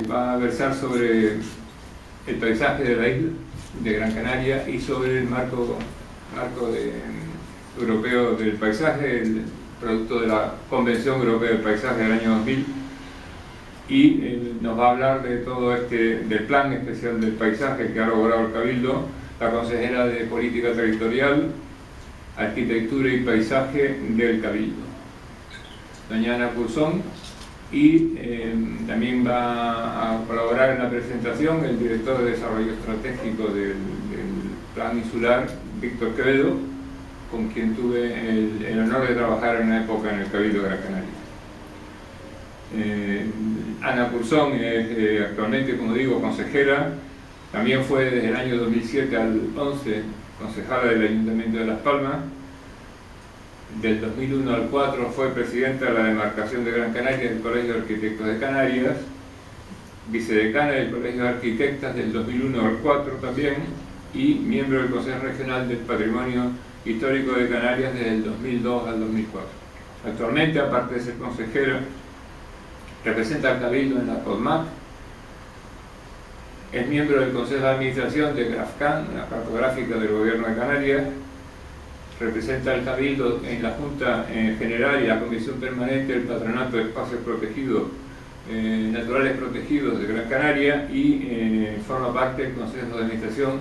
Va a versar sobre el paisaje de la isla de Gran Canaria y sobre el marco europeo del paisaje, el producto de la Convención Europea del Paisaje del año 2000, y nos va a hablar de todo del plan especial del paisaje que ha elaborado el Cabildo, la consejera de Política Territorial, Arquitectura y Paisaje del Cabildo, doña Ana Curzón. Y también va a colaborar en la presentación el director de Desarrollo Estratégico del Plan Insular, Víctor Quevedo, con quien tuve el honor de trabajar en una época en el Cabildo de Gran Canaria. Ana Curzón es actualmente, como digo, consejera. También fue desde el año 2007 al 11 concejala del Ayuntamiento de Las Palmas. Del 2001 al 4 fue presidenta de la demarcación de Gran Canaria del Colegio de Arquitectos de Canarias, vicedecana del Colegio de Arquitectas del 2001 al 4 también, y miembro del Consejo Regional del Patrimonio Histórico de Canarias desde el 2002 al 2004. Actualmente, aparte de ser consejera, representa al Cabildo en la CODMAC, es miembro del Consejo de Administración de GRAFCAN, la cartográfica del Gobierno de Canarias, representa al Cabildo en la Junta General y la Comisión Permanente del Patronato de Espacios Protegidos, Naturales Protegidos de Gran Canaria, y forma parte del Consejo de Administración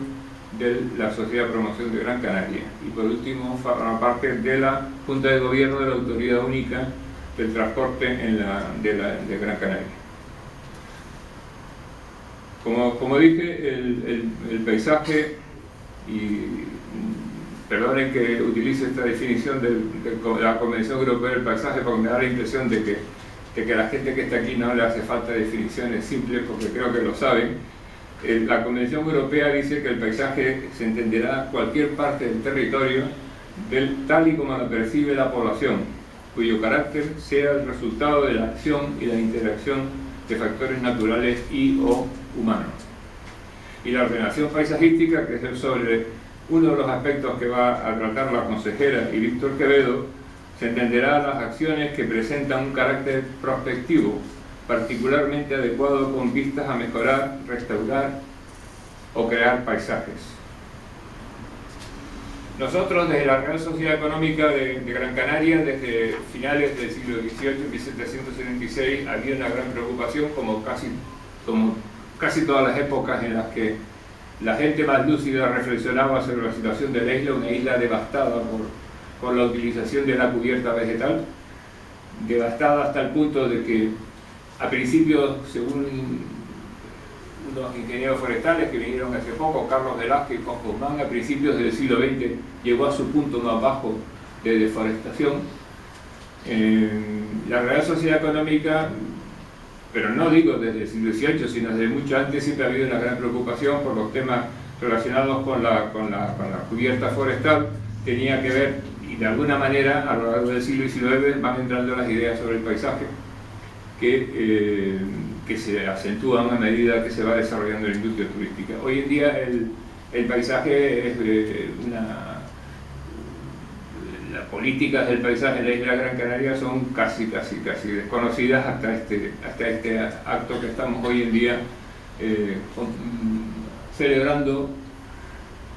de la Sociedad de Promoción de Gran Canaria. Y por último, forma parte de la Junta de Gobierno de la Autoridad Única del Transporte de Gran Canaria. Como dije, el paisaje, y perdonen que utilice esta definición de la Convención Europea del Paisaje, porque me da la impresión de que a la gente que está aquí no le hace falta definiciones simples, porque creo que lo saben. La Convención Europea dice que el paisaje se entenderá cualquier parte del territorio tal y como la percibe la población, cuyo carácter sea el resultado de la acción y la interacción de factores naturales y/o humanos. Y la ordenación paisajística, que es sobre uno de los aspectos que va a tratar la consejera y Víctor Quevedo, se entenderá las acciones que presentan un carácter prospectivo, particularmente adecuado con vistas a mejorar, restaurar o crear paisajes. Nosotros, desde la Real Sociedad Económica de Gran Canaria, desde finales del siglo XVIII, 1776, había una gran preocupación, como casi todas las épocas en las que la gente más lúcida reflexionaba sobre la situación de la isla, una isla devastada por la utilización de la cubierta vegetal, devastada hasta el punto de que a principios, según unos ingenieros forestales que vinieron hace poco, Carlos Velázquez y Juan Guzmán, a principios del siglo XX llegó a su punto más bajo de deforestación. La Real Sociedad Económica, pero no digo desde el siglo XVIII, sino desde mucho antes, siempre ha habido una gran preocupación por los temas relacionados con la cubierta forestal. Tenía que ver, y de alguna manera, a lo largo del siglo XIX van entrando las ideas sobre el paisaje que se acentúan a medida que se va desarrollando la industria turística. Hoy en día el paisaje es las políticas del paisaje en la isla de Gran Canaria son casi desconocidas hasta este acto que estamos hoy en día celebrando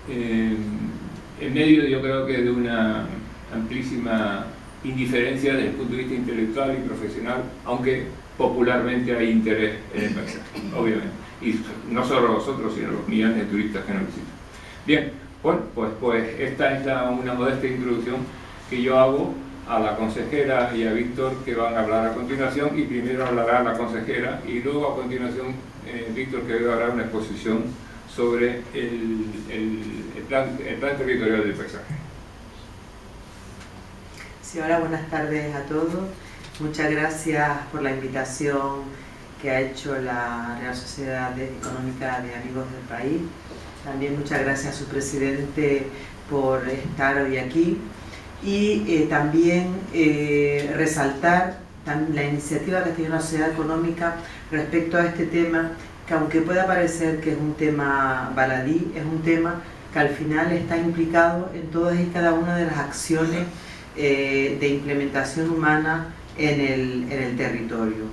en medio, yo creo que de una amplísima indiferencia desde el punto de vista intelectual y profesional, aunque popularmente hay interés en el paisaje, obviamente, y no solo nosotros, sino los millones de turistas que nos visitan. Bien, bueno, pues esta es una modesta introducción que yo hago a la consejera y a Víctor, que van a hablar a continuación, y primero hablará la consejera y luego a continuación Víctor, que hará una exposición sobre el plan territorial del paisaje. Sí, hola, buenas tardes a todos. Muchas gracias por la invitación que ha hecho la Real Sociedad Económica de Amigos del País. También muchas gracias a su presidente por estar hoy aquí. Y también resaltar la iniciativa que tiene la sociedad económica respecto a este tema, que aunque pueda parecer que es un tema baladí, es un tema que al final está implicado en todas y cada una de las acciones de implementación humana en el territorio.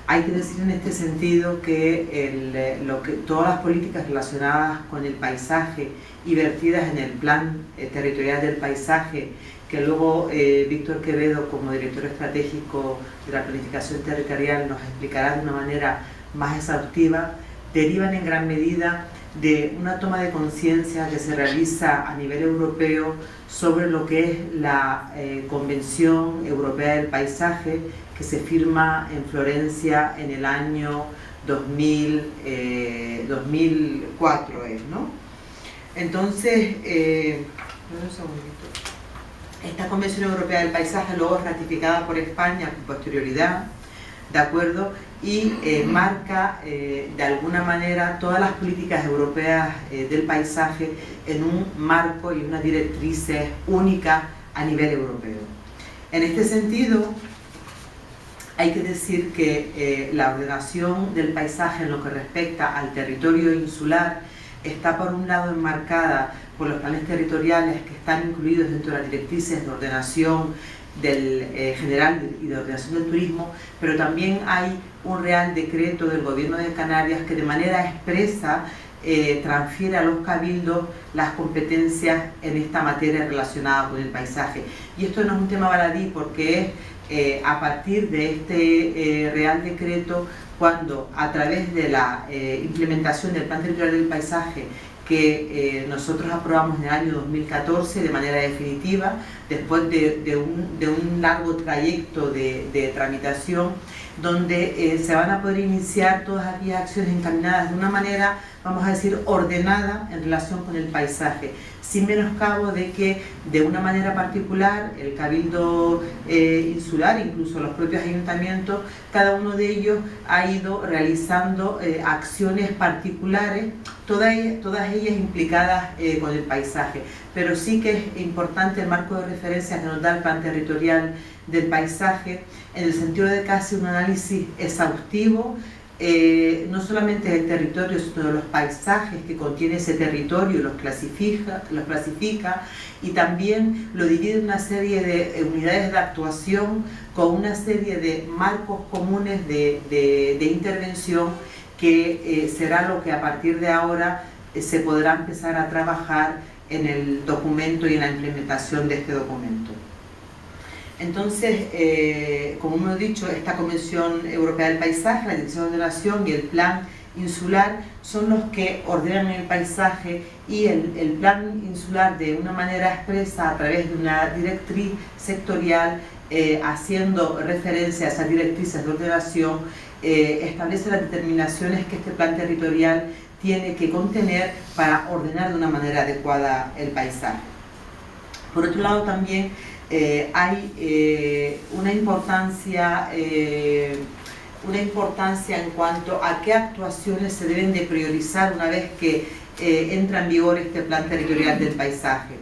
Hay que decir en este sentido que, todas las políticas relacionadas con el paisaje y vertidas en el plan territorial del paisaje, que luego Víctor Quevedo, como director estratégico de la planificación territorial, nos explicará de una manera más exhaustiva, derivan en gran medida de una toma de conciencia que se realiza a nivel europeo sobre lo que es la Convención Europea del Paisaje, que se firma en Florencia en el año 2004, ¿no? Entonces, un segundito. Esta Convención Europea del Paisaje luego es ratificada por España con posterioridad, ¿de acuerdo? Y marca de alguna manera todas las políticas europeas del paisaje en un marco y unas directrices únicas a nivel europeo. En este sentido, hay que decir que la ordenación del paisaje en lo que respecta al territorio insular está por un lado enmarcada por los planes territoriales que están incluidos dentro de las directrices de ordenación general y de ordenación del turismo, pero también hay un Real Decreto del Gobierno de Canarias que de manera expresa transfiere a los cabildos las competencias en esta materia relacionada con el paisaje. Y esto no es un tema baladí, porque es a partir de este Real Decreto cuando, a través de la implementación del Plan Territorial del Paisaje, que nosotros aprobamos en el año 2014 de manera definitiva, después de un largo trayecto de tramitación, donde se van a poder iniciar todas aquellas acciones encaminadas de una manera, vamos a decir, ordenada en relación con el paisaje, sin menoscabo de que de una manera particular el Cabildo Insular, incluso los propios ayuntamientos, cada uno de ellos ha ido realizando acciones particulares, todas ellas implicadas con el paisaje. Pero sí que es importante el marco de referencia que nos da el Plan Territorial del Paisaje, en el sentido de casi un análisis exhaustivo, no solamente del territorio, sino de los paisajes que contiene ese territorio, los clasifica y también lo divide en una serie de unidades de actuación con una serie de marcos comunes de intervención que será lo que a partir de ahora se podrá empezar a trabajar en el documento y en la implementación de este documento. Entonces, como hemos dicho, esta Convención Europea del Paisaje, la Dirección de Ordenación y el Plan Insular son los que ordenan el paisaje, y el Plan Insular, de una manera expresa a través de una directriz sectorial, haciendo referencia a esas directrices de ordenación, establece las determinaciones que este plan territorial tiene que contener para ordenar de una manera adecuada el paisaje. Por otro lado, también hay una importancia en cuanto a qué actuaciones se deben de priorizar una vez que entra en vigor este plan territorial del paisaje.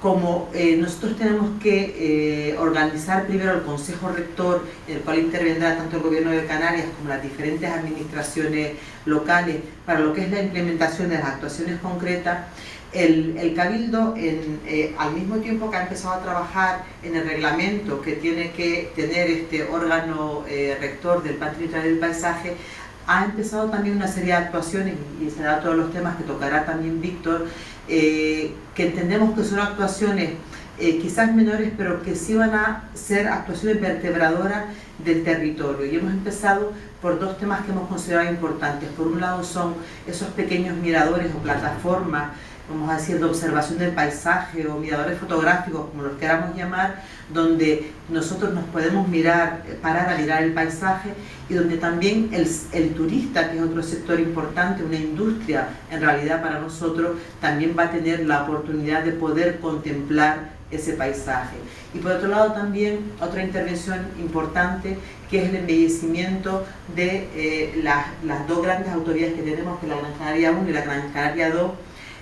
Como nosotros tenemos que organizar primero el Consejo Rector, en el cual intervendrá tanto el Gobierno de Canarias como las diferentes administraciones locales para lo que es la implementación de las actuaciones concretas, el Cabildo, al mismo tiempo que ha empezado a trabajar en el reglamento que tiene que tener este órgano rector del Plan Territorial del Paisaje, ha empezado también una serie de actuaciones, y será todos los temas que tocará también Víctor, que entendemos que son actuaciones quizás menores, pero que sí van a ser actuaciones vertebradoras del territorio. Y hemos empezado por dos temas que hemos considerado importantes. Por un lado son esos pequeños miradores o plataformas, vamos a decir, de observación del paisaje, o miradores fotográficos, como los queramos llamar, donde nosotros nos podemos parar a mirar el paisaje, y donde también el turista, que es otro sector importante, una industria en realidad para nosotros, también va a tener la oportunidad de poder contemplar ese paisaje. Y por otro lado también otra intervención importante, que es el embellecimiento de las dos grandes autovías que tenemos, que es la Gran Canaria 1 y la Gran Canaria 2,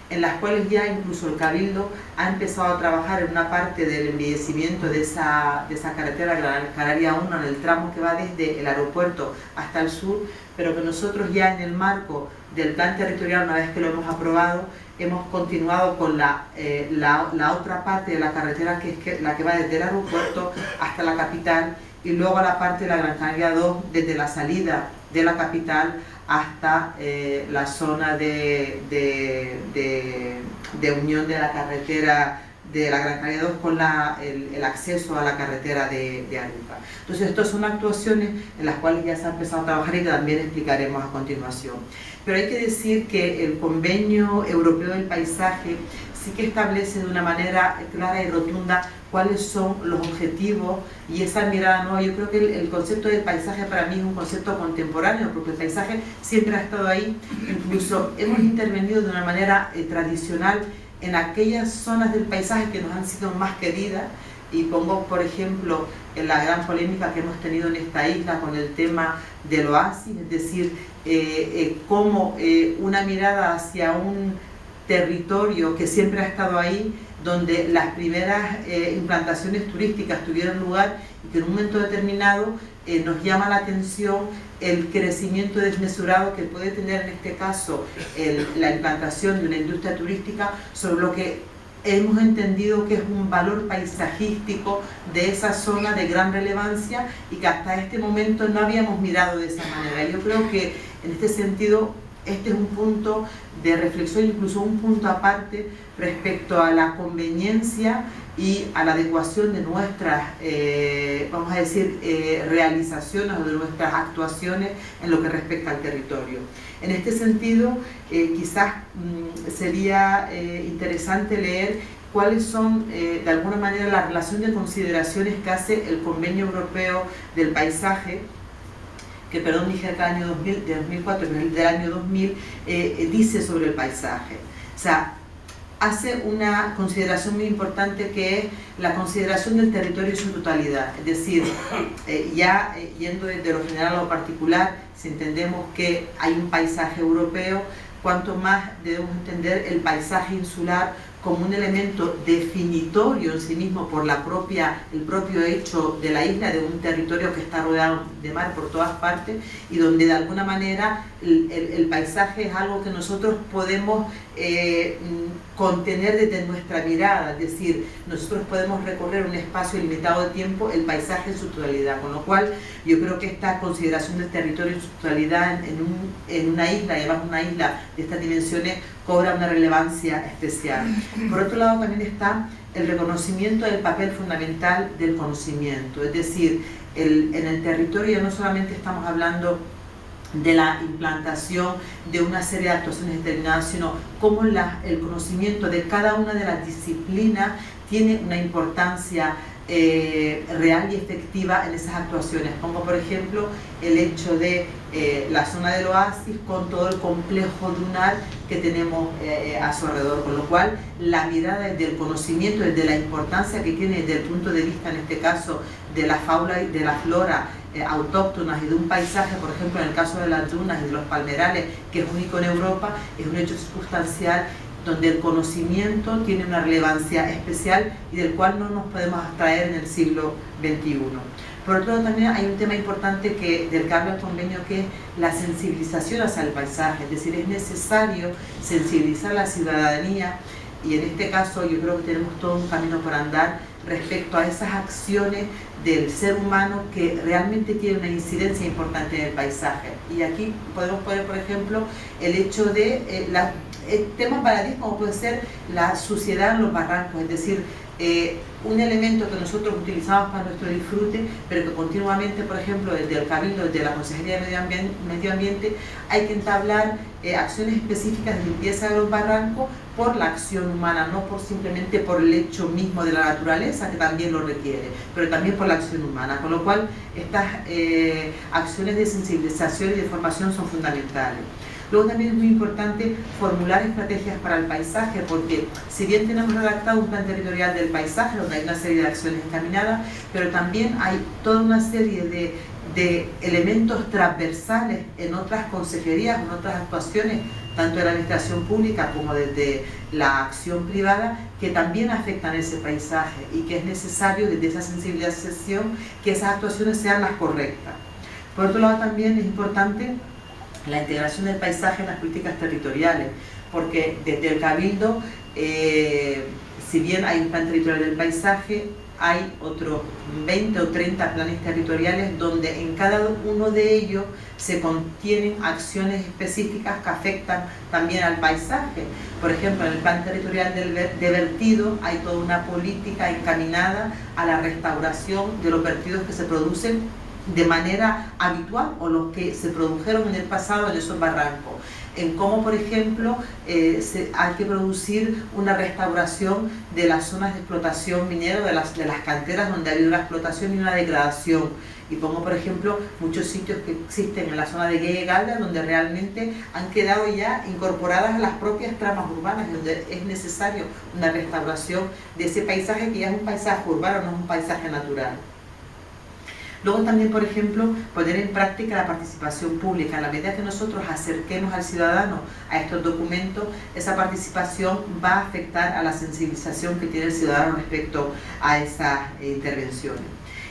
en las cuales ya incluso el Cabildo ha empezado a trabajar en una parte del embellecimiento de esa carretera Gran Canaria 1, en el tramo que va desde el aeropuerto hasta el sur, pero que nosotros ya en el marco del plan territorial, una vez que lo hemos aprobado, hemos continuado con la otra parte de la carretera, que es la que va desde el aeropuerto hasta la capital, y luego la parte de la Gran Canaria 2, desde la salida de la capital hasta la zona de unión de la carretera de la Gran Canaria 2 con el acceso a la carretera de Aruca. Entonces, estas son actuaciones en las cuales ya se ha empezado a trabajar y que también explicaremos a continuación. Pero hay que decir que el Convenio Europeo del Paisaje sí que establece de una manera clara y rotunda cuáles son los objetivos y esa mirada nueva. Yo creo que el concepto del paisaje para mí es un concepto contemporáneo, porque el paisaje siempre ha estado ahí, incluso hemos intervenido de una manera tradicional en aquellas zonas del paisaje que nos han sido más queridas, y pongo por ejemplo en la gran polémica que hemos tenido en esta isla con el tema del oasis, es decir, cómo una mirada hacia un territorio que siempre ha estado ahí, donde las primeras implantaciones turísticas tuvieron lugar y que en un momento determinado nos llama la atención el crecimiento desmesurado que puede tener en este caso la implantación de una industria turística sobre lo que hemos entendido que es un valor paisajístico de esa zona de gran relevancia y que hasta este momento no habíamos mirado de esa manera. Yo creo que en este sentido este es un punto de reflexión, incluso un punto aparte respecto a la conveniencia y a la adecuación de nuestras, vamos a decir, realizaciones o de nuestras actuaciones en lo que respecta al territorio. En este sentido, quizás sería interesante leer cuáles son, de alguna manera, la relación de consideraciones que hace el Convenio Europeo del Paisaje, que, perdón, dije acá año 2000, de 2004, pero el del año 2000, dice sobre el paisaje. O sea, hace una consideración muy importante que es la consideración del territorio en su totalidad. Es decir, yendo de lo general a lo particular, si entendemos que hay un paisaje europeo, cuanto más debemos entender el paisaje insular como un elemento definitorio en sí mismo por el propio hecho de la isla, de un territorio que está rodeado de mar por todas partes y donde de alguna manera el paisaje es algo que nosotros podemos contener desde nuestra mirada, es decir, nosotros podemos recorrer un espacio limitado de tiempo, el paisaje en su totalidad, con lo cual yo creo que esta consideración del territorio en su totalidad en una isla, además una isla de estas dimensiones, cobra una relevancia especial. Por otro lado también está el reconocimiento del papel fundamental del conocimiento, es decir, en el territorio no solamente estamos hablando de la implantación de una serie de actuaciones determinadas, sino cómo el conocimiento de cada una de las disciplinas tiene una importancia real y efectiva en esas actuaciones, como por ejemplo el hecho de la zona del oasis con todo el complejo dunar que tenemos a su alrededor, con lo cual la mirada del conocimiento, desde la importancia que tiene desde el punto de vista, en este caso, de la fauna y de la flora autóctonas y de un paisaje, por ejemplo en el caso de las dunas y de los palmerales, que es único en Europa, es un hecho circunstancial donde el conocimiento tiene una relevancia especial y del cual no nos podemos abstraer en el siglo XXI. Por otro lado, también hay un tema importante del que habla el convenio, que es la sensibilización hacia el paisaje, es decir, es necesario sensibilizar a la ciudadanía y en este caso yo creo que tenemos todo un camino por andar respecto a esas acciones del ser humano que realmente tiene una incidencia importante en el paisaje. Y aquí podemos poner, por ejemplo, el hecho de temas baladíes como puede ser la suciedad en los barrancos, es decir, un elemento que nosotros utilizamos para nuestro disfrute, pero que continuamente, por ejemplo, desde el Cabildo, desde la Consejería de Medio Ambiente, hay que entablar acciones específicas de limpieza de los barrancos por la acción humana, no simplemente por el hecho mismo de la naturaleza, que también lo requiere, pero también por la acción humana, con lo cual estas acciones de sensibilización y de formación son fundamentales. Luego también es muy importante formular estrategias para el paisaje, porque si bien tenemos redactado un plan territorial del paisaje, donde hay una serie de acciones encaminadas, pero también hay toda una serie de elementos transversales en otras consejerías, en otras actuaciones, tanto de la administración pública como desde la acción privada, que también afectan ese paisaje y que es necesario desde esa sensibilización que esas actuaciones sean las correctas. Por otro lado, también es importante la integración del paisaje en las políticas territoriales, porque desde el Cabildo, si bien hay un plan territorial del paisaje, hay otros 20 o 30 planes territoriales donde en cada uno de ellos se contienen acciones específicas que afectan también al paisaje. Por ejemplo, en el plan territorial de vertido hay toda una política encaminada a la restauración de los vertidos que se producen de manera habitual o los que se produjeron en el pasado en esos barrancos. En cómo, por ejemplo, hay que producir una restauración de las zonas de explotación minera, de las canteras donde ha habido una explotación y una degradación. Y pongo, por ejemplo, muchos sitios que existen en la zona de Gué y Galda, donde realmente han quedado ya incorporadas a las propias tramas urbanas, donde es necesario una restauración de ese paisaje que ya es un paisaje urbano, no es un paisaje natural. Luego también, por ejemplo, poner en práctica la participación pública. A la medida que nosotros acerquemos al ciudadano a estos documentos, esa participación va a afectar a la sensibilización que tiene el ciudadano respecto a esas intervenciones.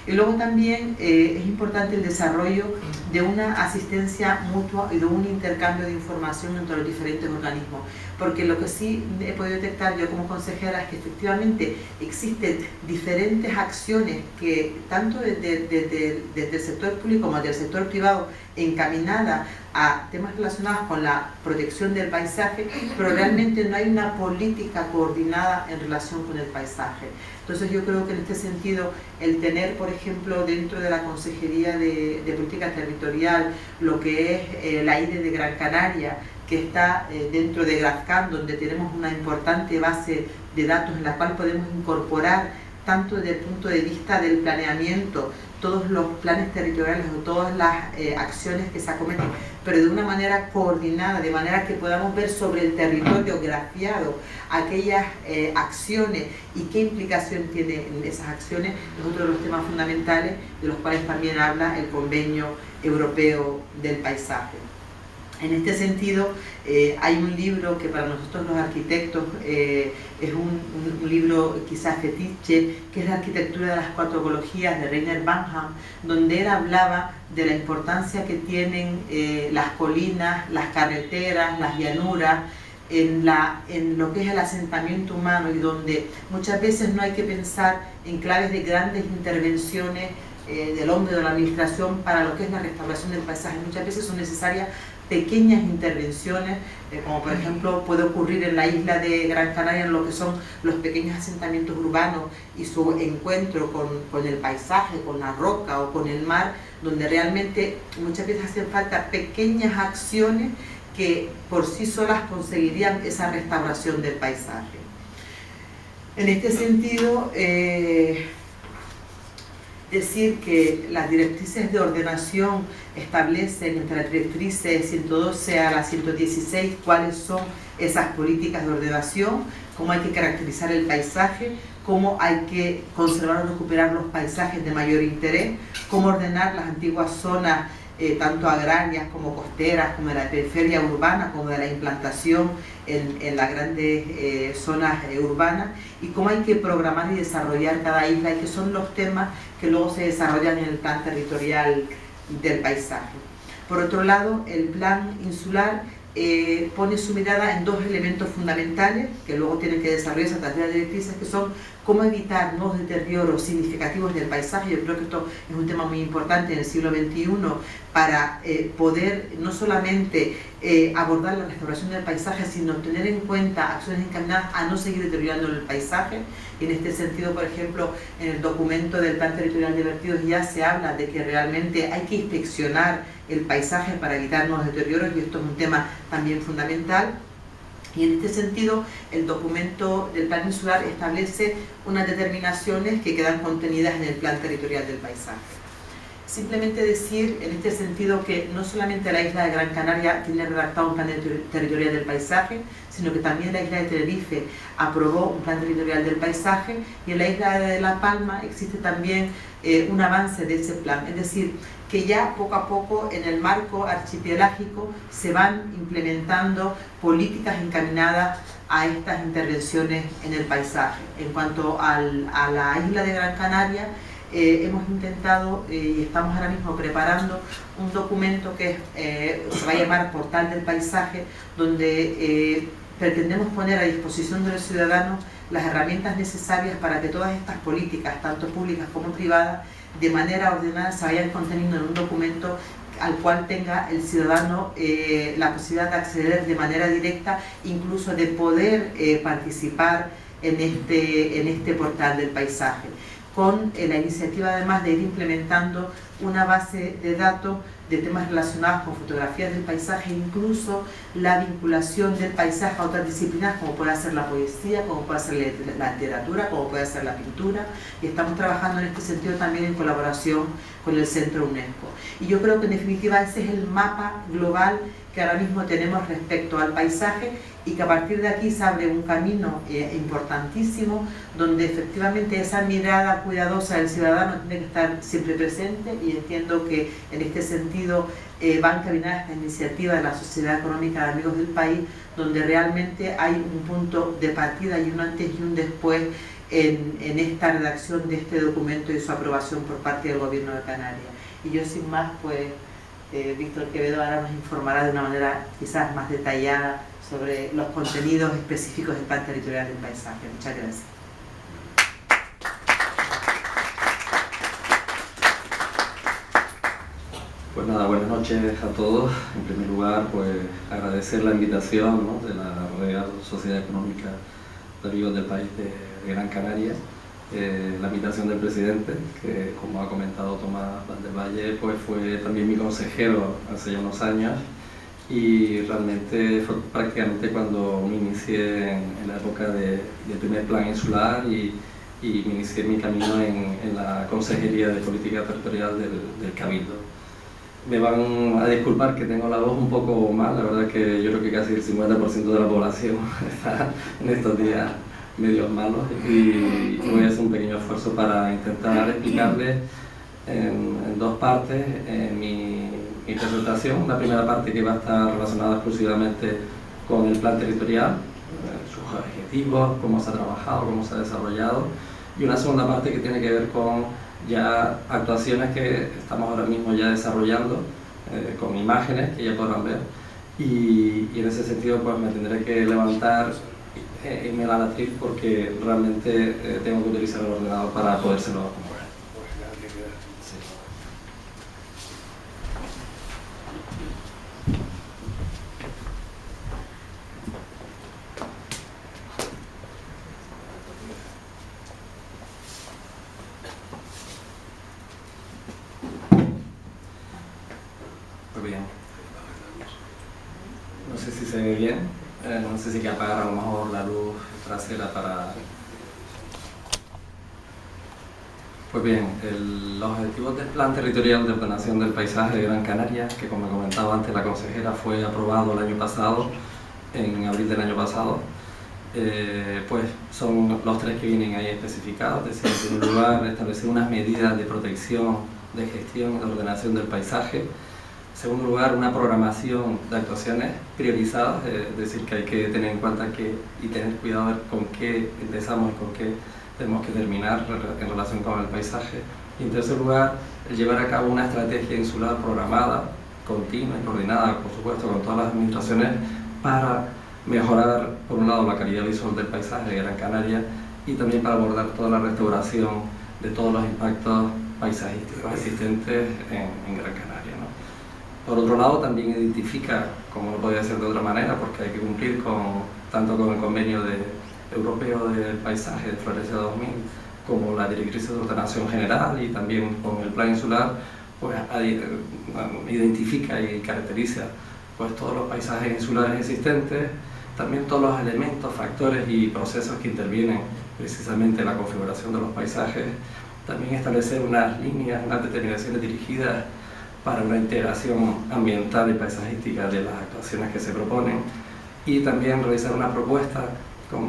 Y luego también es importante el desarrollo de una asistencia mutua y de un intercambio de información entre los diferentes organismos, porque lo que sí he podido detectar yo como consejera es que efectivamente existen diferentes acciones que tanto desde el sector público como desde el sector privado encaminadas a temas relacionados con la protección del paisaje, pero realmente no hay una política coordinada en relación con el paisaje. Entonces yo creo que en este sentido el tener, por ejemplo, dentro de la Consejería de Política Territorial lo que es la IDE de Gran Canaria, que está dentro de GRAFCAN, donde tenemos una importante base de datos en la cual podemos incorporar tanto desde el punto de vista del planeamiento, todos los planes territoriales o todas las acciones que se acometen, pero de una manera coordinada, de manera que podamos ver sobre el territorio grafiado aquellas acciones y qué implicación tienen esas acciones, es otro de los temas fundamentales de los cuales también habla el Convenio Europeo del Paisaje. En este sentido, hay un libro que para nosotros los arquitectos es un libro quizás fetiche, que es La arquitectura de las cuatro ecologías de Rainer Banham, donde él hablaba de la importancia que tienen las colinas, las carreteras, las llanuras, en lo que es el asentamiento humano, y donde muchas veces no hay que pensar en claves de grandes intervenciones del hombre o de la administración para lo que es la restauración del paisaje. Muchas veces son necesarias pequeñas intervenciones, como por ejemplo puede ocurrir en la isla de Gran Canaria, en lo que son los pequeños asentamientos urbanos y su encuentro con el paisaje, con la roca o con el mar, donde realmente muchas veces hacen falta pequeñas acciones que por sí solas conseguirían esa restauración del paisaje. En este sentido, decir que las directrices de ordenación establecen entre las directrices 112 a la 116 cuáles son esas políticas de ordenación, cómo hay que caracterizar el paisaje, cómo hay que conservar o recuperar los paisajes de mayor interés, cómo ordenar las antiguas zonas tanto agrarias como costeras, como de la periferia urbana, como de la implantación en las grandes zonas urbanas, y cómo hay que programar y desarrollar cada isla, y que son los temas que luego se desarrollan en el plan territorial del paisaje. Por otro lado, el plan insular pone su mirada en dos elementos fundamentales que luego tienen que desarrollarse a través de las directrices, que son cómo evitar nuevos deterioros significativos del paisaje. Yo creo que esto es un tema muy importante en el siglo XXI para poder no solamente abordar la restauración del paisaje, sino tener en cuenta acciones encaminadas a no seguir deteriorando el paisaje. Y en este sentido, por ejemplo, en el documento del Plan Territorial de Vertidos ya se habla de que realmente hay que inspeccionar el paisaje para evitar nuevos deterioros, y esto es un tema también fundamental. Y en este sentido, el documento del Plan Insular establece unas determinaciones que quedan contenidas en el Plan Territorial del Paisaje. Simplemente decir en este sentido que no solamente la isla de Gran Canaria tiene redactado un Plan Territorial del Paisaje, sino que también la isla de Tenerife aprobó un Plan Territorial del Paisaje, y en la isla de La Palma existe también un avance de ese plan. Es decir, que ya poco a poco en el marco archipelágico se van implementando políticas encaminadas a estas intervenciones en el paisaje. En cuanto a la isla de Gran Canaria, hemos intentado y estamos ahora mismo preparando un documento que se va a llamar Portal del Paisaje, donde pretendemos poner a disposición de los ciudadanos las herramientas necesarias para que todas estas políticas, tanto públicas como privadas, de manera ordenada se vayan conteniendo en un documento al cual tenga el ciudadano la posibilidad de acceder de manera directa, incluso de poder participar en este portal del paisaje, con la iniciativa además de ir implementando una base de datos de temas relacionados con fotografías del paisaje, incluso la vinculación del paisaje a otras disciplinas, como puede ser la poesía, como puede ser la literatura, como puede ser la pintura, y estamos trabajando en este sentido también en colaboración con el Centro UNESCO. Y yo creo que en definitiva ese es el mapa global que ahora mismo tenemos respecto al paisaje, y que a partir de aquí se abre un camino importantísimo, donde efectivamente esa mirada cuidadosa del ciudadano tiene que estar siempre presente, y entiendo que en este sentido va encaminada esta iniciativa de la Sociedad Económica de Amigos del País, donde realmente hay un punto de partida y un antes y un después en esta redacción de este documento y su aprobación por parte del Gobierno de Canarias. Y yo sin más, pues Víctor Quevedo ahora nos informará de una manera quizás más detallada sobre los contenidos específicos del Plan Territorial del Paisaje. Muchas gracias. Pues nada, buenas noches a todos. En primer lugar, pues agradecer la invitación, ¿no?, de la Real Sociedad Económica de Amigos del País de Gran Canaria, la invitación del presidente, que como ha comentado Tomás Van der Valle, pues fue también mi consejero hace ya unos años, y realmente fue prácticamente cuando me inicié en la época del primer plan insular, y me inicié mi camino en la Consejería de Política Territorial del Cabildo. Me van a disculpar que tengo la voz un poco mal, la verdad que yo creo que casi el 50% de la población está en estos días medios malos, y voy a hacer un pequeño esfuerzo para intentar explicarles en dos partes mi presentación. La primera parte que va a estar relacionada exclusivamente con el plan territorial, sus objetivos, cómo se ha trabajado, cómo se ha desarrollado, y una segunda parte que tiene que ver con ya actuaciones que estamos ahora mismo ya desarrollando, con imágenes que ya podrán ver, y en ese sentido pues me tendré que levantar y me da la actriz porque realmente tengo que utilizar el ordenador para podérselo mover. Sí. Muy bien. No sé si se ve bien. No sé si hay que apagar a lo mejor la luz trasera para... Pues bien, los objetivos del Plan Territorial de Ordenación del Paisaje de Gran Canaria, que como comentaba antes la consejera, fue aprobado el año pasado, en abril del año pasado, pues son los tres que vienen ahí especificados. Es decir, en primer lugar, establecer unas medidas de protección, de gestión y de ordenación del paisaje. En segundo lugar, una programación de actuaciones priorizadas, es decir, que hay que tener en cuenta y tener cuidado de ver con qué empezamos y con qué tenemos que terminar en relación con el paisaje. Y en tercer lugar, llevar a cabo una estrategia insular programada, continua y coordinada, por supuesto, con todas las administraciones para mejorar, por un lado, la calidad visual del paisaje de Gran Canaria, y también para abordar toda la restauración de todos los impactos paisajísticos existentes en Gran Canaria. Por otro lado, también identifica, como no podía ser de otra manera, porque hay que cumplir tanto con el Convenio Europeo del Paisaje de Florencia 2000, como la Directriz de Ordenación General, y también con el Plan Insular, pues identifica y caracteriza pues todos los paisajes insulares existentes, también todos los elementos, factores y procesos que intervienen precisamente en la configuración de los paisajes, también establecer unas líneas, unas determinaciones dirigidas para una integración ambiental y paisajística de las actuaciones que se proponen, y también realizar una propuesta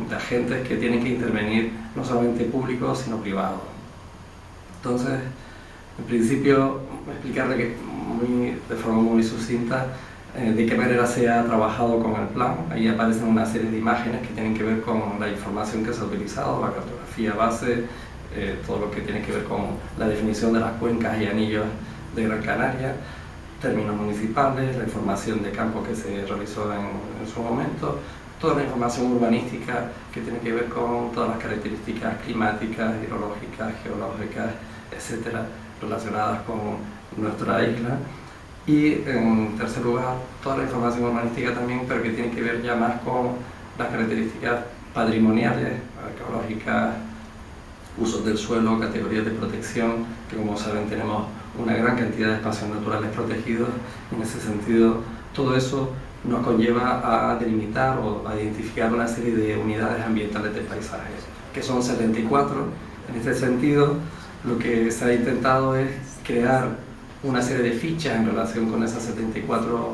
de agentes que tienen que intervenir, no solamente públicos, sino privados. Entonces, en principio, explicarle de forma muy sucinta de qué manera se ha trabajado con el plan. Ahí aparecen una serie de imágenes que tienen que ver con la información que se ha utilizado, la cartografía base, todo lo que tiene que ver con la definición de las cuencas y anillos de Gran Canaria, términos municipales, la información de campo que se realizó en su momento, toda la información urbanística que tiene que ver con todas las características climáticas, hidrológicas, geológicas, etcétera, relacionadas con nuestra isla. Y en tercer lugar, toda la información urbanística también, pero que tiene que ver ya más con las características patrimoniales, arqueológicas, usos del suelo, categorías de protección, que como saben tenemos una gran cantidad de espacios naturales protegidos. En ese sentido, todo eso nos conlleva a delimitar o a identificar una serie de unidades ambientales del paisaje, que son 74. En este sentido, lo que se ha intentado es crear una serie de fichas en relación con esas 74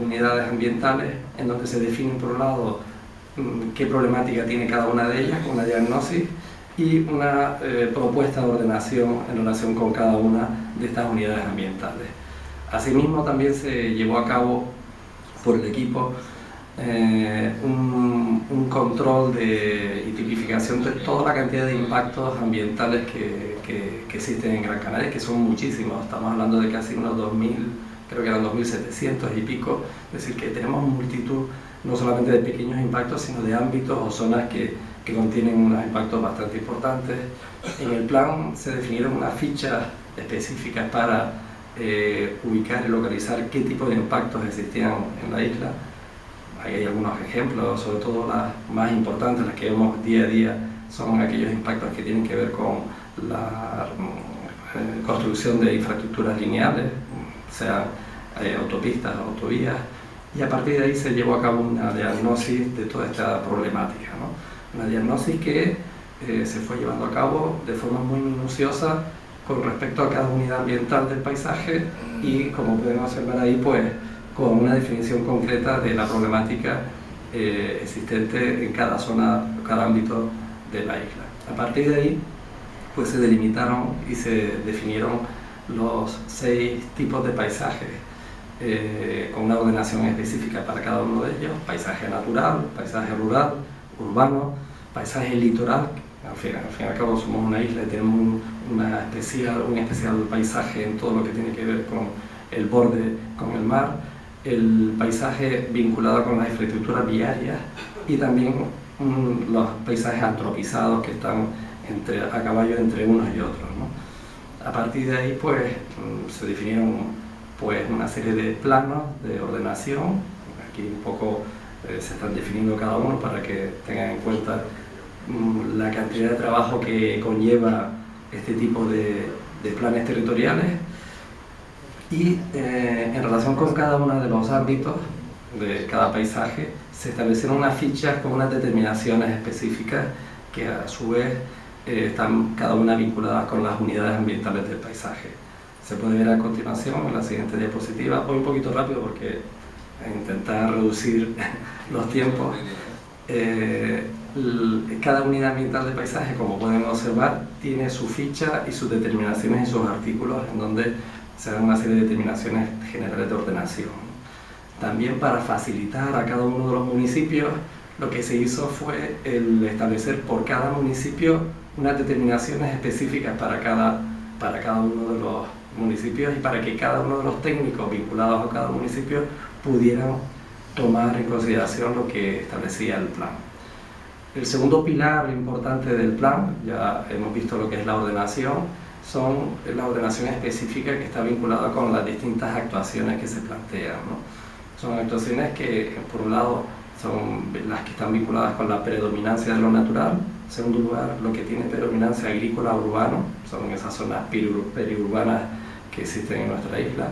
unidades ambientales, en donde se definen, por un lado, qué problemática tiene cada una de ellas, una diagnosis y una propuesta de ordenación en relación con cada una de estas unidades ambientales. Asimismo, también se llevó a cabo por el equipo un control y tipificación de toda la cantidad de impactos ambientales que existen en Gran Canaria, que son muchísimos. Estamos hablando de casi unos 2.000, creo que eran 2.700 y pico, es decir, que tenemos multitud no solamente de pequeños impactos, sino de ámbitos o zonas que contienen unos impactos bastante importantes. En el plan se definieron unas fichas específicas para ubicar y localizar qué tipo de impactos existían en la isla. Ahí hay algunos ejemplos, sobre todo las más importantes, las que vemos día a día, son aquellos impactos que tienen que ver con la construcción de infraestructuras lineales, sean autopistas, autovías, y a partir de ahí se llevó a cabo una diagnosis de toda esta problemática, ¿no? Una diagnosis que se fue llevando a cabo de forma muy minuciosa con respecto a cada unidad ambiental del paisaje y, como pueden observar ahí, pues con una definición concreta de la problemática existente en cada zona, cada ámbito de la isla. A partir de ahí, pues se delimitaron y se definieron los 6 tipos de paisajes con una ordenación específica para cada uno de ellos: paisaje natural, paisaje rural, urbano, paisaje litoral. Al fin y al cabo somos una isla y tenemos un especial paisaje en todo lo que tiene que ver con el borde, con el mar, el paisaje vinculado con las infraestructuras viarias y también los paisajes antropizados que están a caballo entre unos y otros, ¿no? A partir de ahí pues se definieron pues una serie de planos de ordenación. Aquí un poco se están definiendo cada uno para que tengan en cuenta la cantidad de trabajo que conlleva este tipo de planes territoriales. Y en relación con cada uno de los ámbitos de cada paisaje se establecieron unas fichas con unas determinaciones específicas que a su vez están cada una vinculadas con las unidades ambientales del paisaje. Se puede ver a continuación en la siguiente diapositiva. Voy un poquito rápido porque intentar reducir los tiempos. Cada unidad ambiental del paisaje, como pueden observar, tiene su ficha y sus determinaciones y sus artículos en donde se dan una serie de determinaciones generales de ordenación. También, para facilitar a cada uno de los municipios, lo que se hizo fue el establecer por cada municipio unas determinaciones específicas para cada uno de los municipios y para que cada uno de los técnicos vinculados a cada municipio pudieran tomar en consideración lo que establecía el plan. El segundo pilar importante del plan, ya hemos visto lo que es la ordenación, son la ordenación específica que está vinculada con las distintas actuaciones que se plantean, ¿no? Son actuaciones que, por un lado, son las que están vinculadas con la predominancia de lo natural. En segundo lugar, lo que tiene predominancia agrícola urbano, son esas zonas periurbanas que existen en nuestra isla.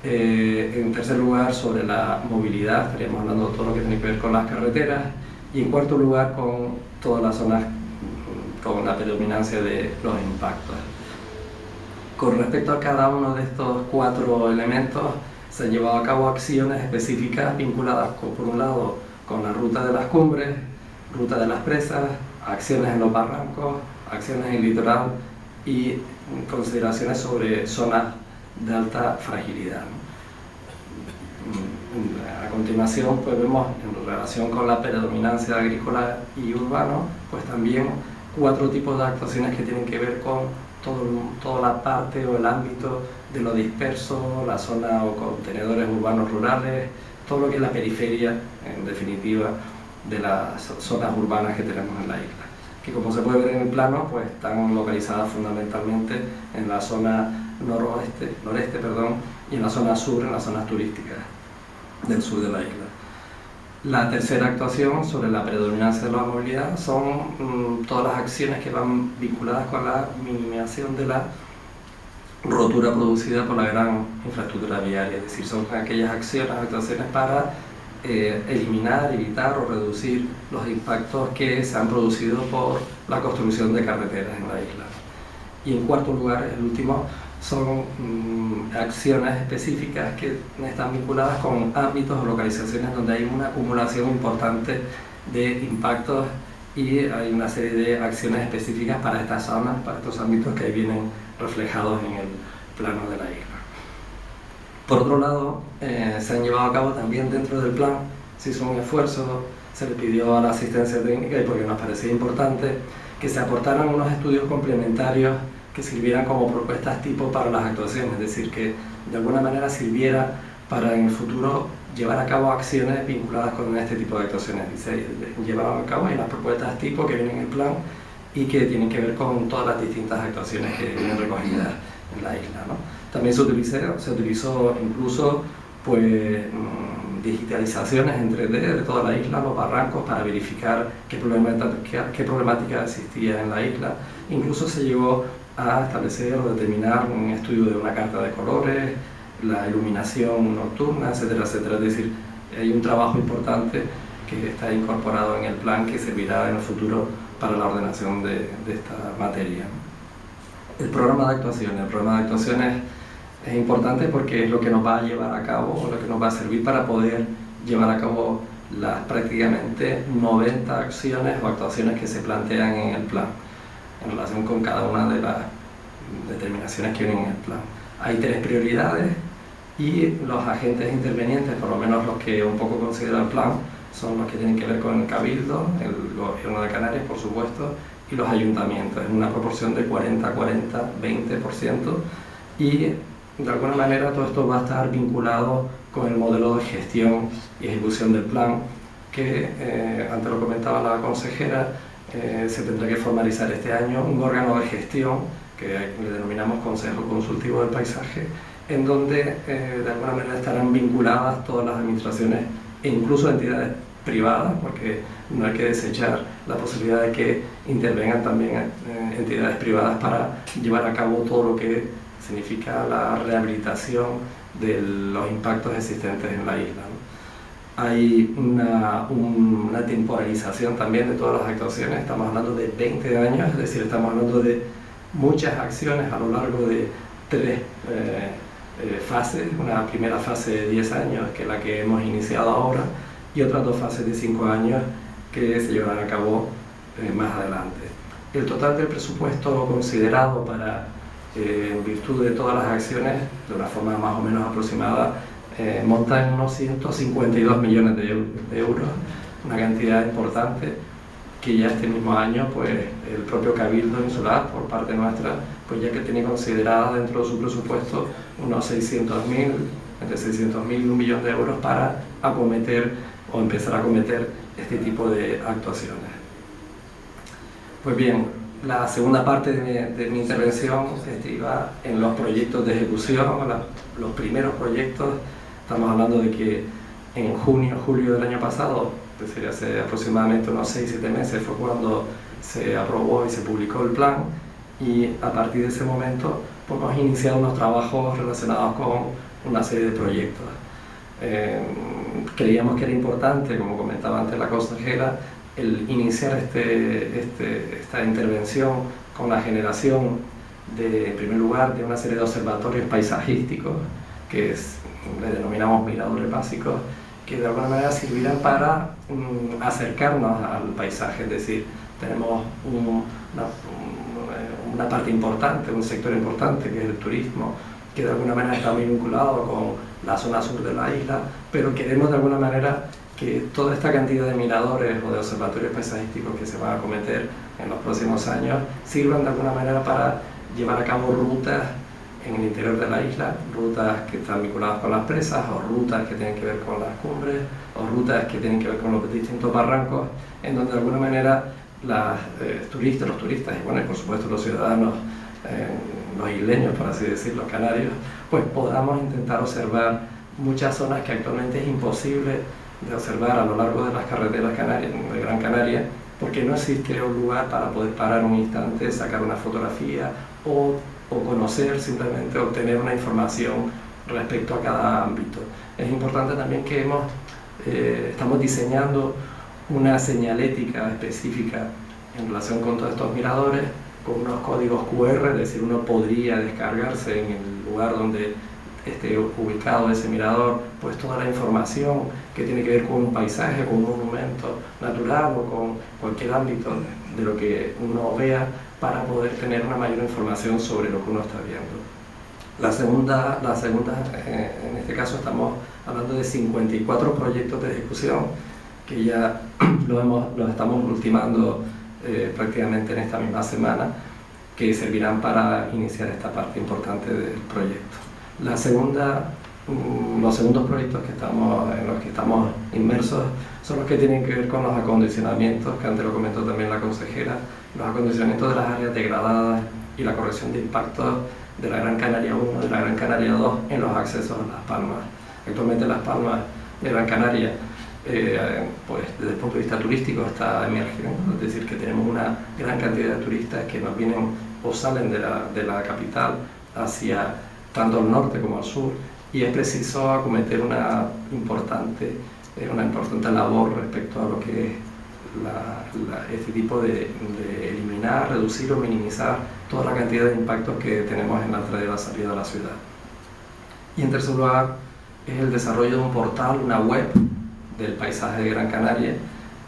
En tercer lugar, sobre la movilidad, estaríamos hablando de todo lo que tiene que ver con las carreteras. Y en cuarto lugar, con todas las zonas con la predominancia de los impactos. Con respecto a cada uno de estos 4 elementos, se han llevado a cabo acciones específicas vinculadas por un lado con la ruta de las cumbres, ruta de las presas, acciones en los barrancos, acciones en el litoral y consideraciones sobre zonas de alta fragilidad. A continuación, pues vemos en relación con la predominancia agrícola y urbano, pues también 4 tipos de actuaciones que tienen que ver con toda la parte o el ámbito de lo disperso, la zona o contenedores urbanos rurales, todo lo que es la periferia, en definitiva, de las zonas urbanas que tenemos en la isla, que como se puede ver en el plano, pues están localizadas fundamentalmente en la zona noreste, y en la zona sur, en las zonas turísticas del sur de la isla. La tercera actuación sobre la predominancia de la movilidad son todas las acciones que van vinculadas con la minimización de la rotura producida por la gran infraestructura viaria, es decir, son aquellas actuaciones para eliminar, evitar o reducir los impactos que se han producido por la construcción de carreteras en la isla. Y en cuarto lugar, el último, son acciones específicas que están vinculadas con ámbitos o localizaciones donde hay una acumulación importante de impactos y hay una serie de acciones específicas para estas zonas, para estos ámbitos que ahí vienen reflejados en el plano de la isla. Por otro lado, se han llevado a cabo también dentro del plan, se hizo un esfuerzo, se le pidió a la asistencia técnica, y porque nos parecía importante, que se aportaran unos estudios complementarios que sirvieran como propuestas tipo para las actuaciones, es decir, que de alguna manera sirviera para en el futuro llevar a cabo acciones vinculadas con este tipo de actuaciones. Y se llevaron a cabo las propuestas tipo que vienen en el plan y que tienen que ver con todas las distintas actuaciones que vienen recogidas en la isla, ¿no? También se utilizó incluso pues, digitalizaciones en 3D de toda la isla, los barrancos, para verificar qué problemática existía en la isla. Incluso se llegó a establecer o determinar un estudio de una carta de colores, la iluminación nocturna, etcétera, etcétera. Es decir, hay un trabajo importante que está incorporado en el plan que servirá en el futuro para la ordenación de esta materia. El programa de actuaciones es importante porque es lo que nos va a llevar a cabo o lo que nos va a servir para poder llevar a cabo las prácticamente 90 acciones o actuaciones que se plantean en el plan en relación con cada una de las determinaciones que vienen en el plan. Hay 3 prioridades y los agentes intervenientes, por lo menos los que un poco considera el plan, son los que tienen que ver con el Cabildo, el Gobierno de Canarias, por supuesto, y los ayuntamientos, en una proporción de 40-40-20%, y de alguna manera todo esto va a estar vinculado con el modelo de gestión y ejecución del plan, que antes lo comentaba la consejera, se tendrá que formalizar este año un órgano de gestión que le denominamos Consejo Consultivo del Paisaje, en donde de alguna manera estarán vinculadas todas las administraciones e incluso entidades privadas, porque no hay que desechar la posibilidad de que intervengan también entidades privadas para llevar a cabo todo lo que significa la rehabilitación de los impactos existentes en la isla, ¿no? Hay una temporalización también de todas las actuaciones, estamos hablando de 20 años, es decir, estamos hablando de muchas acciones a lo largo de 3 fases, una primera fase de 10 años, que es la que hemos iniciado ahora, y otras 2 fases de 5 años que se llevarán a cabo más adelante. El total del presupuesto considerado para, en virtud de todas las acciones, de una forma más o menos aproximada, monta en unos 152 millones de euros, una cantidad importante que ya este mismo año pues, el propio Cabildo Insular, por parte nuestra, pues ya que tiene considerada dentro de su presupuesto unos 600.000, entre 600.000 y 1 millón de euros para acometer o empezar a acometer este tipo de actuaciones. Pues bien, la segunda parte de mi intervención iba en los proyectos de ejecución, los primeros proyectos. Estamos hablando de que en julio del año pasado, es decir, hace aproximadamente unos 6-7 meses, fue cuando se aprobó y se publicó el plan, y a partir de ese momento pues, hemos iniciado unos trabajos relacionados con una serie de proyectos. Creíamos que era importante, como comentaba antes la consejera, el iniciar esta intervención con la generación en primer lugar, de una serie de observatorios paisajísticos, que le denominamos miradores básicos, que de alguna manera servirán para acercarnos al paisaje, es decir, tenemos una parte importante, un sector importante que es el turismo, que de alguna manera está muy vinculado con la zona sur de la isla, pero queremos de alguna manera que toda esta cantidad de miradores o de observatorios paisajísticos que se van a acometer en los próximos años sirvan de alguna manera para llevar a cabo rutas en el interior de la isla, rutas que están vinculadas con las presas, o rutas que tienen que ver con las cumbres, o rutas que tienen que ver con los distintos barrancos, en donde de alguna manera los turistas y bueno, y por supuesto los ciudadanos, los isleños, por así decirlo, los canarios, pues podamos intentar observar muchas zonas que actualmente es imposible de observar a lo largo de las carreteras de Gran Canaria, porque no existe un lugar para poder parar un instante, sacar una fotografía o conocer, simplemente obtener una información respecto a cada ámbito. Es importante también que estamos diseñando una señalética específica en relación con todos estos miradores, con unos códigos QR, es decir, uno podría descargarse en el lugar donde esté ubicado ese mirador, pues toda la información que tiene que ver con un paisaje, con un monumento natural o con cualquier ámbito de lo que uno vea, para poder tener una mayor información sobre lo que uno está viendo. La segunda, en este caso estamos hablando de 54 proyectos de ejecución que ya los estamos ultimando prácticamente en esta misma semana, que servirán para iniciar esta parte importante del proyecto. Los segundos proyectos en los que estamos inmersos son los que tienen que ver con los acondicionamientos, que antes lo comentó también la consejera, los acondicionamientos de las áreas degradadas y la corrección de impactos de la Gran Canaria 1, de la Gran Canaria 2 en los accesos a Las Palmas. Actualmente Las Palmas de Gran Canaria, pues desde el punto de vista turístico está emergiendo, es decir, que tenemos una gran cantidad de turistas que nos vienen o salen de la capital hacia tanto al norte como al sur, y es preciso acometer una importante labor respecto a lo que es este tipo de eliminar, reducir o minimizar toda la cantidad de impactos que tenemos en la entrada y la salida de la ciudad. Y en tercer lugar es el desarrollo de un portal, una web del paisaje de Gran Canaria,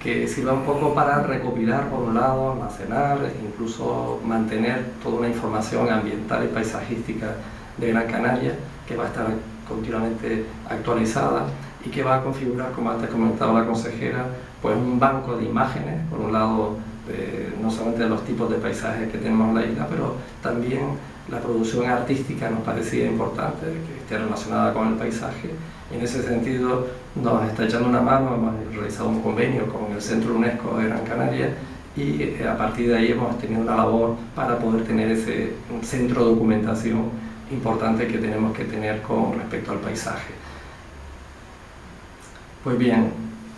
que sirva un poco para recopilar, por un lado, almacenar, incluso mantener toda una información ambiental y paisajística de Gran Canaria, que va a estar continuamente actualizada y que va a configurar, como antes comentaba la consejera, pues un banco de imágenes, por un lado, no solamente de los tipos de paisajes que tenemos en la isla, pero también la producción artística nos parecía importante, que esté relacionada con el paisaje, y en ese sentido nos está echando una mano. Hemos realizado un convenio con el Centro UNESCO de Gran Canaria, y a partir de ahí hemos tenido una labor para poder tener ese centro de documentación importante que tenemos que tener con respecto al paisaje. Pues bien,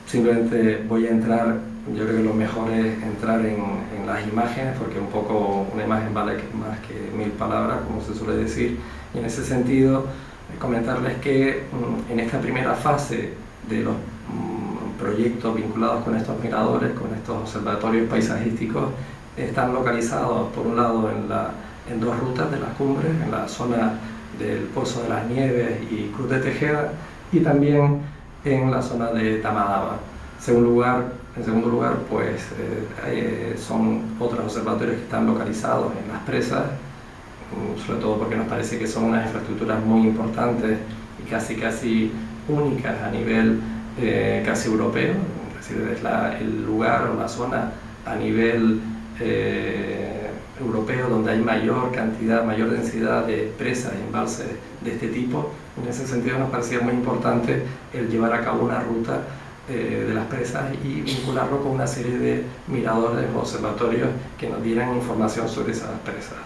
simplemente voy a entrar, yo creo que lo mejor es entrar en las imágenes, porque un poco una imagen vale más que 1000 palabras, como se suele decir, y en ese sentido comentarles que en esta primera fase de los proyectos vinculados con estos miradores, con estos observatorios paisajísticos, están localizados por un lado en dos rutas de las cumbres, en la zona del Pozo de las Nieves y Cruz de Tejeda, y también en la zona de Tamadaba. En segundo lugar, pues son otros observatorios que están localizados en las presas, sobre todo porque nos parece que son unas infraestructuras muy importantes y casi únicas a nivel casi europeo, es decir, es el lugar o la zona a nivel europeo donde hay mayor densidad de presas y embalses de este tipo. En ese sentido nos parecía muy importante el llevar a cabo una ruta de las presas y vincularlo con una serie de miradores o observatorios que nos dieran información sobre esas presas.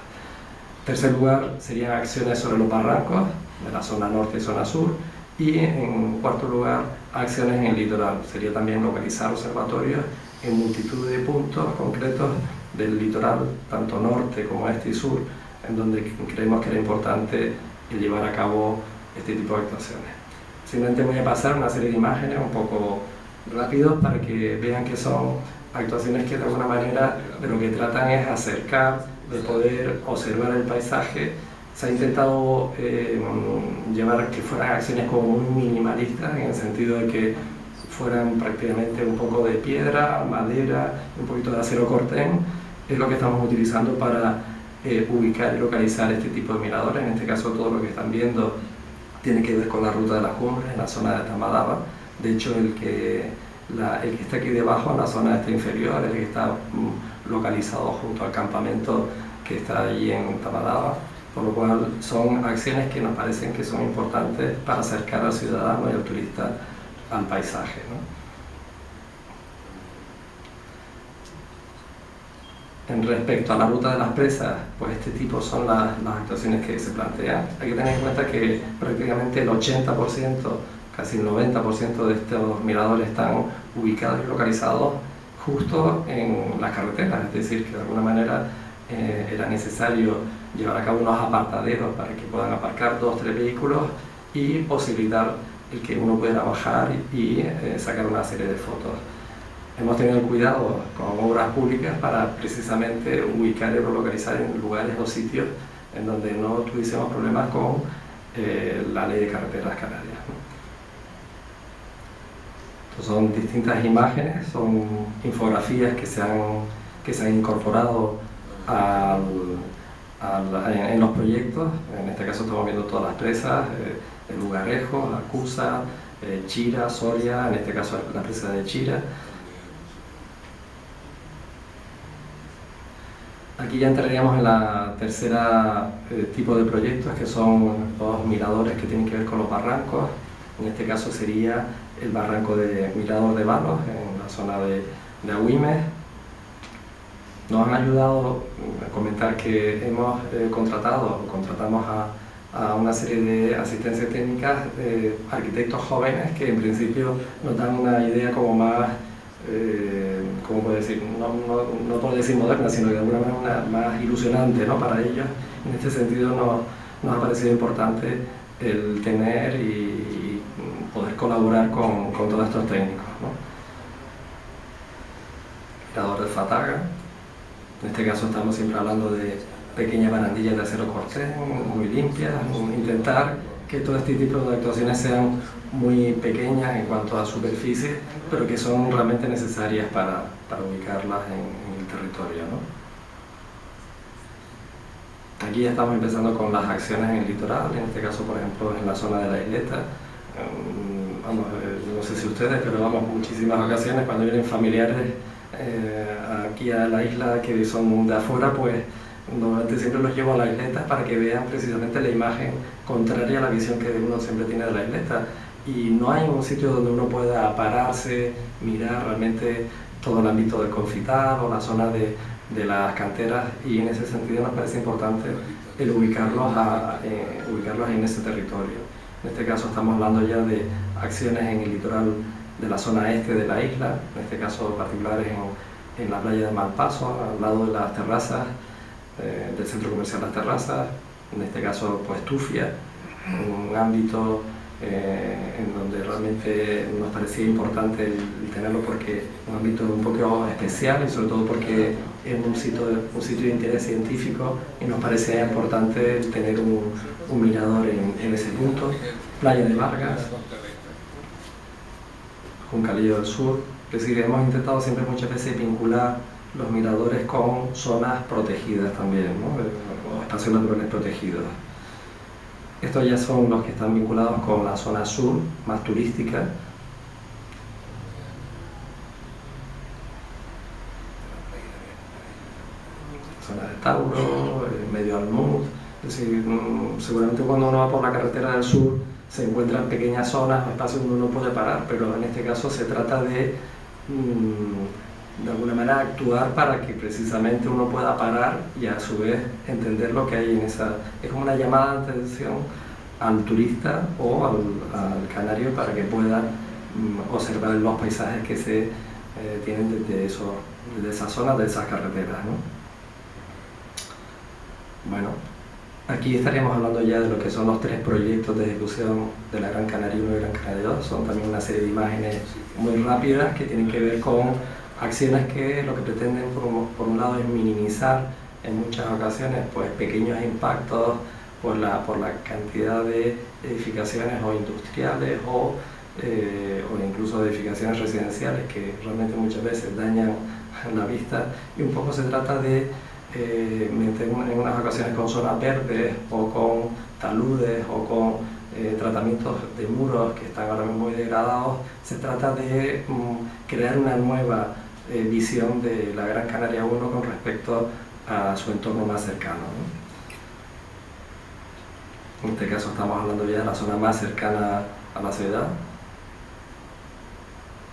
En tercer lugar serían acciones sobre los barrancos de la zona norte y zona sur, y en cuarto lugar acciones en el litoral. Sería también localizar observatorios en multitud de puntos concretos del litoral, tanto norte como este y sur, en donde creemos que era importante llevar a cabo este tipo de actuaciones. Simplemente voy a pasar una serie de imágenes un poco rápidos para que vean que son actuaciones que de alguna manera de lo que tratan es acercar, de poder observar el paisaje. Se ha intentado llevar que fueran acciones como muy minimalistas, en el sentido de que fueran prácticamente un poco de piedra, madera, un poquito de acero cortén. Es lo que estamos utilizando para ubicar y localizar este tipo de miradores. En este caso todo lo que están viendo tiene que ver con la ruta de las cumbres en la zona de Tamadaba. De hecho el que está aquí debajo, en la zona inferior, el que está localizado junto al campamento que está allí en Tamadaba, por lo cual son acciones que nos parecen que son importantes para acercar al ciudadano y al turista al paisaje, ¿no? En respecto a la ruta de las presas, pues este tipo son las actuaciones que se plantean. Hay que tener en cuenta que prácticamente el 80%, casi el 90% de estos miradores están ubicados y localizados justo en las carreteras, es decir, que de alguna manera era necesario llevar a cabo unos apartaderos para que puedan aparcar 2 o 3 vehículos y posibilitar el que uno pudiera bajar y sacar una serie de fotos. Hemos tenido cuidado con obras públicas para precisamente ubicar y localizar en lugares o sitios en donde no tuviésemos problemas con la ley de carreteras canarias, ¿no? Entonces son distintas imágenes, son infografías que se han incorporado en los proyectos. En este caso estamos viendo todas las presas, el Lugarejo, la Cusa, Chira, Soria, en este caso la presa de Chira. Aquí ya entraríamos en la tercera tipo de proyectos, que son los miradores que tienen que ver con los barrancos. En este caso sería el barranco de Mirador de Balos, en la zona de Agüimes. Nos han ayudado a comentar que hemos contratamos a una serie de asistencias técnicas de arquitectos jóvenes que en principio nos dan una idea como más, ¿cómo puedo decir? No puedo decir moderna, sino de alguna manera más ilusionante, ¿no?, para ellos. En este sentido nos ha parecido importante el tener y poder colaborar con todos estos técnicos, ¿no? Mirador de Fataga. En este caso estamos siempre hablando de pequeñas barandillas de acero cortés, muy limpias, intentar que todo este tipo de actuaciones sean muy pequeñas en cuanto a superficie, pero que son realmente necesarias para ubicarlas en el territorio, ¿no? Aquí ya estamos empezando con las acciones en el litoral, en este caso, por ejemplo, en la zona de la isleta. No sé si ustedes, pero vamos, muchísimas ocasiones cuando vienen familiares aquí a la isla que son de afuera, pues normalmente siempre los llevo a la isleta para que vean precisamente la imagen contraria a la visión que uno siempre tiene de la isleta. Y no hay un sitio donde uno pueda pararse, mirar realmente todo el ámbito del Confital o la zona de las canteras, y en ese sentido nos parece importante el ubicarlos en ese territorio. En este caso estamos hablando ya de acciones en el litoral de la zona este de la isla, en este caso particulares en la playa de Malpaso, al lado de las terrazas, del centro comercial Las Terrazas, en este caso pues Tufia, un ámbito en donde realmente nos parecía importante el tenerlo, porque es un ámbito un poco especial y sobre todo porque es un sitio de interés científico y nos parecía importante tener un mirador en ese punto. Playa de Vargas, Juncalillo del Sur, es decir, hemos intentado siempre muchas veces vincular los miradores con zonas protegidas también, ¿no?, o espacios naturales protegidos. Estos ya son los que están vinculados con la zona sur, más turística. Zona de Tauro, Medio Almud. Es decir, seguramente cuando uno va por la carretera del sur se encuentran pequeñas zonas o espacios donde uno puede parar, pero en este caso se trata de alguna manera actuar para que precisamente uno pueda parar y a su vez entender lo que hay en esa. Es como una llamada de atención al turista o al canario para que pueda observar los paisajes que se tienen desde esas zonas, de esas carreteras, ¿no? Bueno, aquí estaríamos hablando ya de lo que son los 3 proyectos de ejecución de la Gran Canaria 1 y Gran Canaria 2. Son también una serie de imágenes muy rápidas que tienen que ver con acciones que lo que pretenden por un lado es minimizar en muchas ocasiones pues pequeños impactos por la cantidad de edificaciones o industriales o incluso de edificaciones residenciales que realmente muchas veces dañan la vista, y un poco se trata de meter en unas ocasiones con zonas verdes o con taludes o con tratamientos de muros que están ahora mismo muy degradados. Se trata de crear una nueva visión de la Gran Canaria 1 con respecto a su entorno más cercano, ¿no? En este caso estamos hablando ya de la zona más cercana a la ciudad,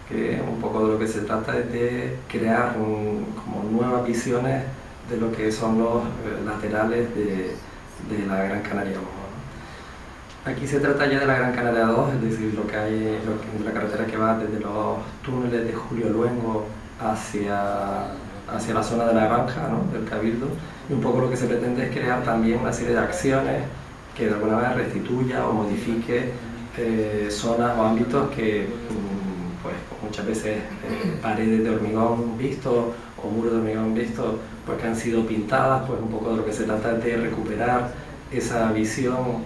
que un poco de lo que se trata es de crear como nuevas visiones de lo que son los laterales de la Gran Canaria 1. Aquí se trata ya de la Gran Canaria 2, es decir, lo que hay, la carretera que va desde los túneles de Julio Luengo hacia la zona de la granja, ¿no?, del Cabildo, y un poco lo que se pretende es crear también una serie de acciones que de alguna manera restituya o modifique zonas o ámbitos que pues muchas veces paredes de hormigón visto o muros de hormigón visto pues que han sido pintadas, pues un poco de lo que se trata es de recuperar esa visión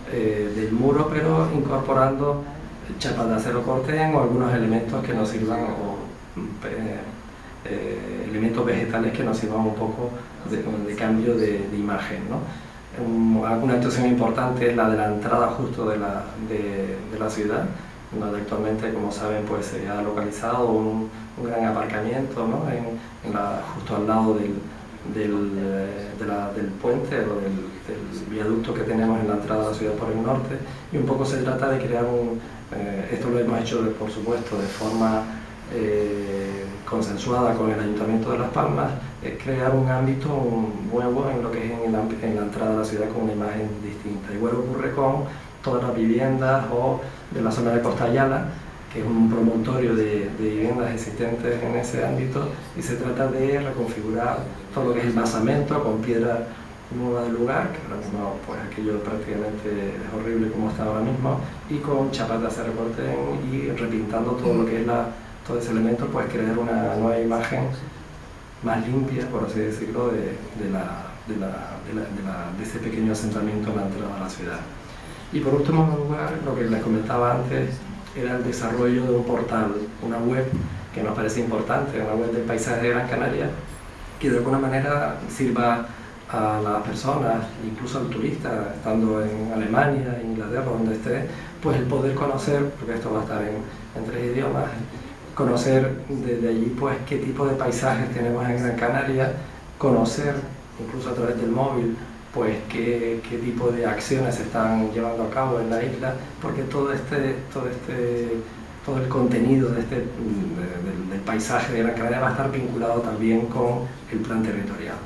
del muro, pero incorporando chapas de acero corten o algunos elementos que nos sirvan o elementos vegetales que nos sirvan un poco de cambio de imagen, ¿no? Una actuación importante es la de la entrada justo de la ciudad, donde actualmente, como saben, pues se ha localizado un gran aparcamiento, ¿no?, justo al lado del puente o del viaducto que tenemos en la entrada de la ciudad por el norte, y un poco se trata de crear esto lo hemos hecho por supuesto de forma consensuada con el Ayuntamiento de Las Palmas, crear un ámbito nuevo en lo que es en la entrada de la ciudad con una imagen distinta. Igual ocurre con todas las viviendas o de la zona de Costa Ayala, que es un promontorio de viviendas existentes en ese ámbito, y se trata de reconfigurar todo lo que es el basamento con piedra nueva del lugar, que ahora mismo pues aquello prácticamente es horrible como está ahora mismo, y con chapas de acero corten y repintando todo lo que es todo ese elemento, pues crear una nueva imagen más limpia, por así decirlo, de ese pequeño asentamiento en la entrada a la ciudad. Y por último lugar, lo que les comentaba antes era el desarrollo de un portal, una web que nos parece importante, una web del paisaje de Gran Canaria, que de alguna manera sirva a las personas, incluso al turista, estando en Alemania, en Inglaterra, donde esté, pues el poder conocer, porque esto va a estar en 3 idiomas, conocer desde allí pues qué tipo de paisajes tenemos en Gran Canaria, conocer incluso a través del móvil pues qué tipo de acciones se están llevando a cabo en la isla, porque todo el contenido del paisaje de Gran Canaria va a estar vinculado también con el plan territorial.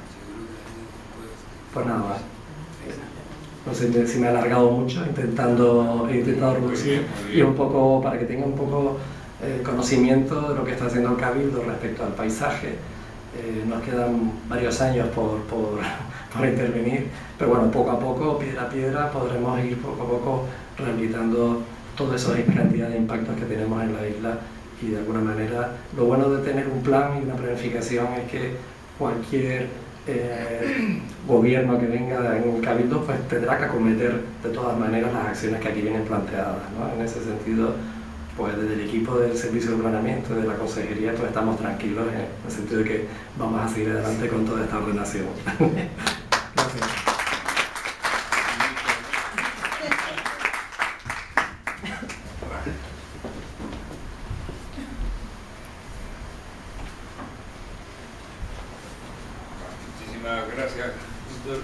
Pues nada más. No sé si me he alargado mucho, he intentado reducir, y un poco para que tenga un poco conocimiento de lo que está haciendo el Cabildo respecto al paisaje. Nos quedan varios años por intervenir, pero bueno, poco a poco, piedra a piedra, podremos ir poco a poco rehabilitando toda esa cantidad de impactos que tenemos en la isla, y de alguna manera lo bueno de tener un plan y una planificación es que cualquier gobierno que venga en el Cabildo pues tendrá que acometer de todas maneras las acciones que aquí vienen planteadas, ¿no? En ese sentido, pues desde el equipo del Servicio de Planeamiento, de la Consejería, pues estamos tranquilos en el sentido de que vamos a seguir adelante con toda esta ordenación. Gracias. Muchísimas gracias, doctor.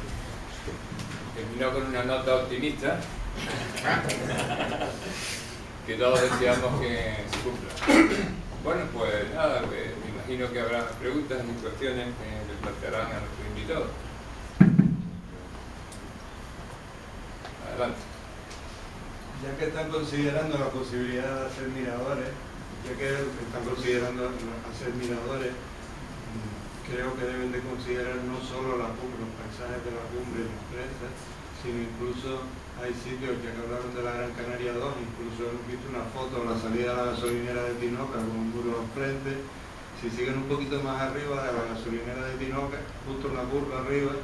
Terminó con una nota optimista. Que todos deseamos que se cumpla. Bueno, pues nada, me imagino que habrá preguntas y cuestiones que le plantearán a nuestros invitados. Adelante. Ya que están considerando la posibilidad de hacer miradores, creo que deben de considerar no solo la cumbre, los paisajes de la cumbre y las presas, sino incluso hay sitios que hablaron de la Gran Canaria 2, incluso hemos visto una foto de la salida de la gasolinera de Tinoca con un muro enfrente. Si siguen un poquito más arriba de la gasolinera de Tinoca, justo en la curva arriba,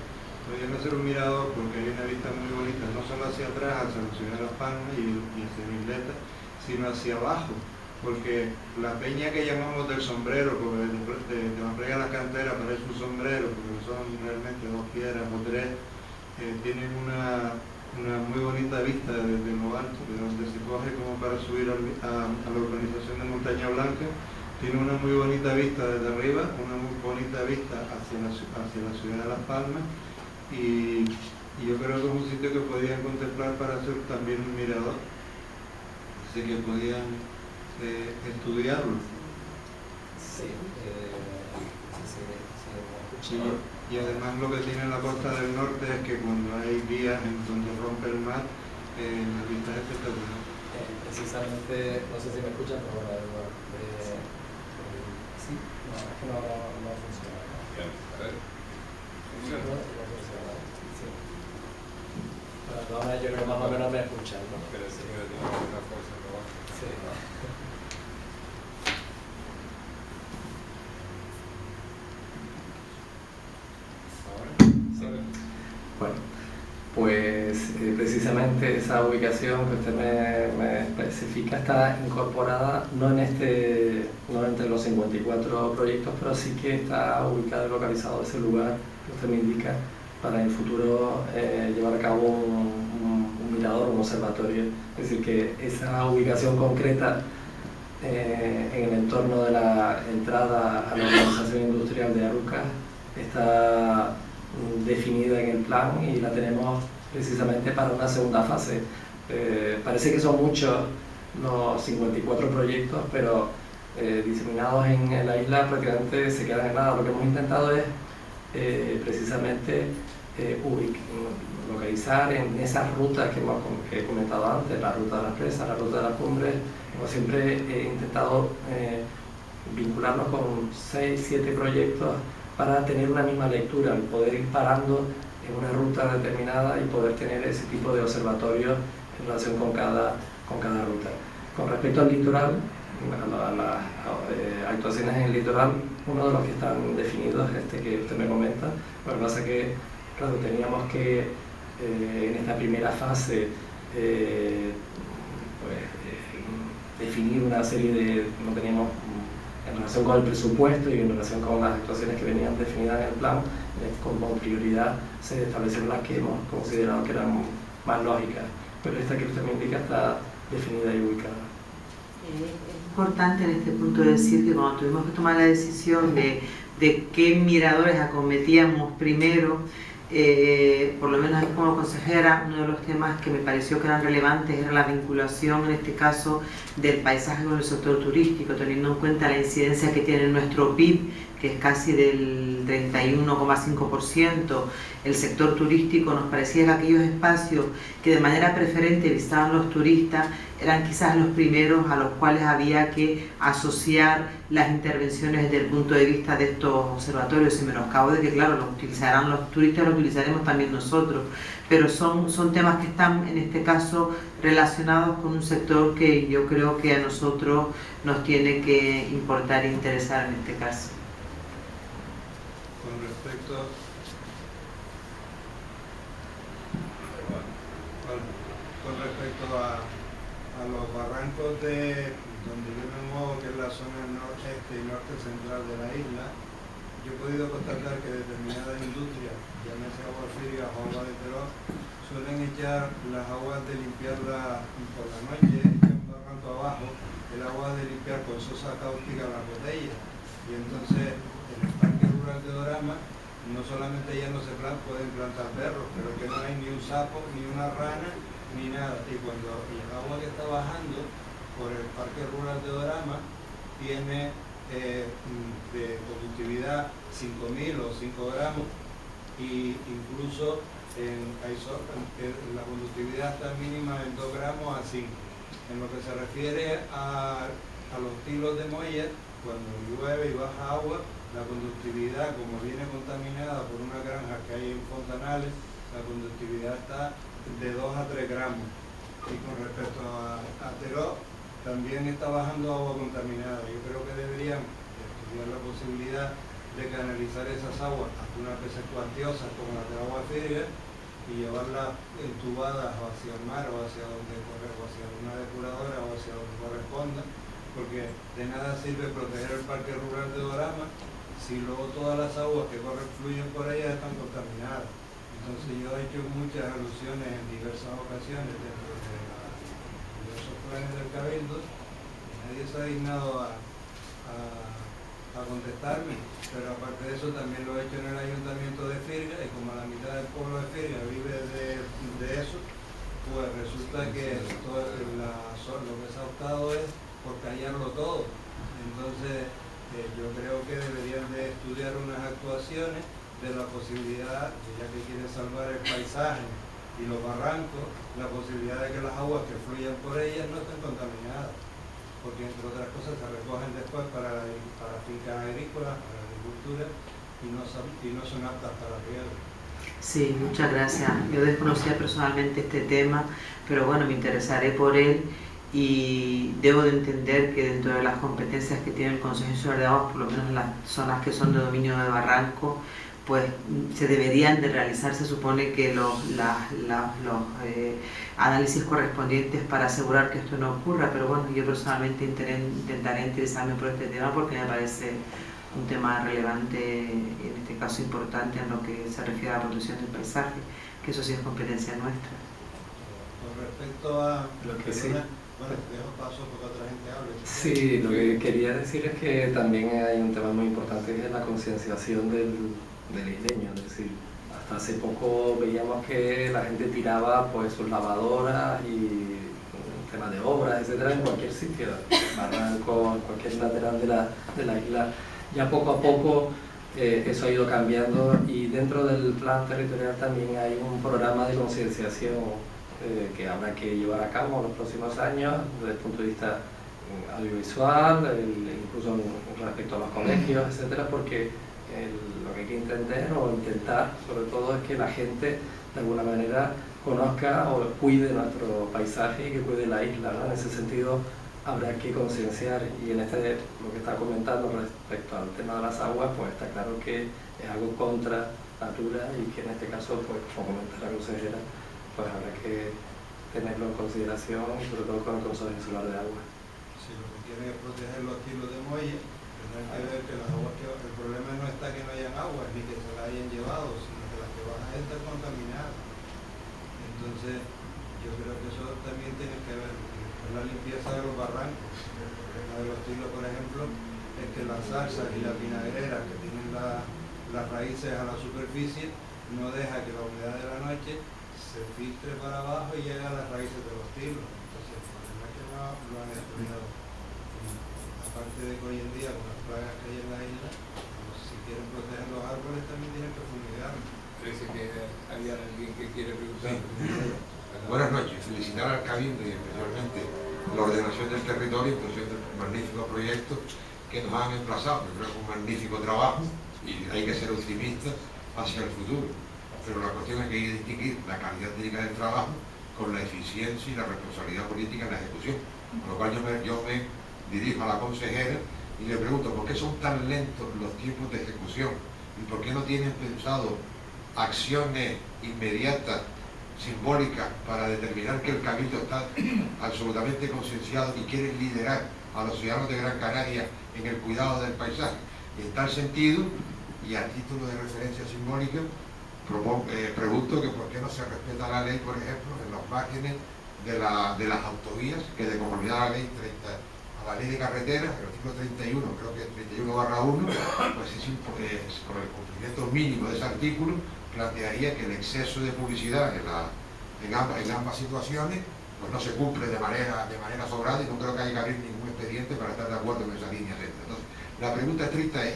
podrían hacer un mirador porque hay una vista muy bonita, no solo hacia atrás, hacia la ciudad de Las Palmas y hacia Isleta, sino hacia abajo, porque la peña que llamamos del sombrero, porque de la Plega de la Cantera parece un sombrero, porque son realmente 2 piedras o 3, tienen una muy bonita vista desde lo alto, de donde se coge como para subir a la urbanización de Montaña Blanca. Tiene una muy bonita vista desde arriba, una muy bonita vista hacia la ciudad de Las Palmas, y Y yo creo que es un sitio que podían contemplar para hacer también un mirador. Así que podían estudiarlo. Sí, Y además lo que tiene la costa del norte es que cuando hay días en donde rompe el mar, la vista es espectacular. precisamente, no sé si me escuchan, pero bueno, sí, no, es que no funciona. A ver, funciona. No funciona, sí. Bueno, ahora yo creo que más o menos me escuchan, ¿no? Pero sí, pero tiene una fuerza por abajo. Sí, ¿no? Bueno, pues precisamente esa ubicación que usted me especifica está incorporada no entre los 54 proyectos, pero sí que está ubicado y localizado ese lugar que usted me indica para en el futuro llevar a cabo un mirador, un observatorio. Es decir, que esa ubicación concreta en el entorno de la entrada a la urbanización industrial de Arucas está definida en el plan y la tenemos precisamente para una segunda fase. Parece que son muchos los 54 proyectos, pero diseminados en la isla prácticamente se quedan en nada. Lo que hemos intentado es precisamente localizar en esas rutas que he comentado antes, la ruta de las presas, la ruta de las cumbres. Como siempre he intentado vincularnos con 6-7 proyectos para tener una misma lectura, poder ir parando en una ruta determinada y poder tener ese tipo de observatorio en relación con cada ruta. Con respecto al litoral, a las actuaciones en el litoral, uno de los que están definidos es este que usted me comenta. Lo que pasa es que, claro, teníamos que en esta primera fase definir una serie de... no teníamos en relación con el presupuesto y en relación con las actuaciones que venían definidas en el plan, como prioridad se establecieron las que hemos considerado que eran más lógicas, pero esta que usted me indica está definida y ubicada. Es importante en este punto decir que cuando tuvimos que tomar la decisión de qué miradores acometíamos primero, por lo menos como consejera, uno de los temas que me pareció que eran relevantes era la vinculación, en este caso, del paisaje con el sector turístico, teniendo en cuenta la incidencia que tiene nuestro PIB, que es casi del 31,5%. El sector turístico nos parecía que aquellos espacios que de manera preferente visitaban los turistas eran quizás los primeros a los cuales había que asociar las intervenciones desde el punto de vista de estos observatorios, sin menoscabo de que, claro, los utilizarán los turistas, los utilizaremos también nosotros, pero son temas que están en este caso relacionados con un sector que yo creo que a nosotros nos tiene que importar e interesar en este caso. Con respecto a los barrancos de donde yo me muevo, que es la zona noreste y norte central de la isla, yo he podido constatar que determinadas industrias, llámese Aguas Frías o Agua de Terós, suelen echar las aguas de limpiarla por la noche, echan un barranco abajo, el agua de limpiar con sosa cáustica las botellas. Y entonces en el Parque Rural de Dorama no solamente ya no se pueden plantar perros, pero que no hay ni un sapo, ni una rana, ni nada. Y el agua que está bajando por el Parque Rural de Dorama tiene de conductividad 5.000 o 5 gramos, y incluso la conductividad está mínima en 2 gramos a 5. En lo que se refiere a los tilos de muelles, cuando llueve y baja agua, la conductividad, como viene contaminada por una granja que hay en Fontanales, la conductividad está de 2 a 3 gramos. Y con respecto a Terós, también está bajando agua contaminada. Yo creo que deberían estudiar la posibilidad de canalizar esas aguas hasta unas presas cuantiosas como las de Agua Fría y llevarlas entubadas hacia el mar o hacia donde corre, o hacia una depuradora o hacia donde corresponda, porque de nada sirve proteger el Parque Rural de Dorama si luego todas las aguas que fluyen por ella están contaminadas. Entonces yo he hecho muchas alusiones en diversas ocasiones dentro de diversos planes del Cabildo, y nadie se ha dignado a contestarme, pero aparte de eso también lo he hecho en el ayuntamiento de Firga, y como la mitad del pueblo de Firga vive de eso, pues resulta que lo que se ha optado es por callarlo todo. Entonces yo creo que deberían de estudiar unas actuaciones de la posibilidad, ya que quieren salvar el paisaje y los barrancos, la posibilidad de que las aguas que fluyan por ellas no estén contaminadas, porque entre otras cosas se recogen después para fincas agrícolas, para la agricultura, y no son aptas para riego. Sí, muchas gracias. Yo desconocía personalmente este tema, pero bueno, me interesaré por él y debo de entender que dentro de las competencias que tiene el Consejo Insular de Aguas, por lo menos en las zonas que son de dominio de barranco, pues se deberían de realizar, se supone que los análisis correspondientes para asegurar que esto no ocurra, pero bueno, yo personalmente intentaré interesarme por este tema porque me parece un tema relevante, en este caso importante en lo que se refiere a la protección del paisaje, que eso sí es competencia nuestra. Con respecto a lo que sí. Bueno, dejo paso porque otra gente hable. Sí, lo que quería decir es que también hay un tema muy importante que es la concienciación del isleño, es decir, hasta hace poco veíamos que la gente tiraba pues sus lavadoras y temas de obras, etcétera, en cualquier sitio, barranco, en cualquier lateral de la isla. Ya poco a poco eso ha ido cambiando y dentro del plan territorial también hay un programa de concienciación que habrá que llevar a cabo en los próximos años desde el punto de vista audiovisual, incluso respecto a los colegios, etcétera, porque lo que hay que entender o intentar sobre todo es que la gente de alguna manera conozca o cuide nuestro paisaje y que cuide la isla, ¿no? En ese sentido habrá que concienciar y en lo que está comentando respecto al tema de las aguas, pues está claro que es algo contra natura y que en este caso, pues como comenta la consejera, pues habrá que tenerlo en consideración y sobre todo con el Consejo Insular de Agua. Si lo que quieren es proteger los kilos de muelle, tendrán que ver que las aguas el problema no está que no hayan aguas ni que se la hayan llevado, sino que las que van a estar contaminadas. Entonces yo creo que eso también tiene que ver con la limpieza de los barrancos. El problema de los tilos, por ejemplo, es que las zarzas y las vinagreras que tienen las raíces a la superficie no deja que la humedad de la noche se filtre para abajo y llegue a las raíces de los tilos. Entonces el problema es que no lo han estudiado. Aparte de que hoy en día con las plagas que hay en la isla, pues, si quieren proteger los árboles también tienen que fumigarlos. Parece que había alguien que quiere preguntar. Sí. Buenas noches. Felicitar al Cabildo y especialmente la ordenación del territorio, entonces del magnífico proyecto que nos han emplazado. Yo creo que es un magnífico trabajo y hay que ser optimistas hacia el futuro. Pero la cuestión es que hay que distinguir la calidad técnica del trabajo con la eficiencia y la responsabilidad política en la ejecución. Con lo cual yo me dirijo a la consejera y le pregunto ¿por qué son tan lentos los tiempos de ejecución? ¿Y por qué no tienen pensado acciones inmediatas, simbólicas, para determinar que el Cabildo está absolutamente concienciado y quiere liderar a los ciudadanos de Gran Canaria en el cuidado del paisaje? Y en tal sentido, y a título de referencia simbólica, pregunto que por qué no se respeta la ley, por ejemplo, en los márgenes de las autovías, que de conformidad a la ley a la ley de carreteras, el artículo 31, creo que es 31/1, pues por el cumplimiento mínimo de ese artículo, plantearía que el exceso de publicidad en ambas situaciones pues no se cumple de manera sobrada y no creo que haya que abrir ningún expediente para estar de acuerdo en esa línea. Entonces, la pregunta estricta es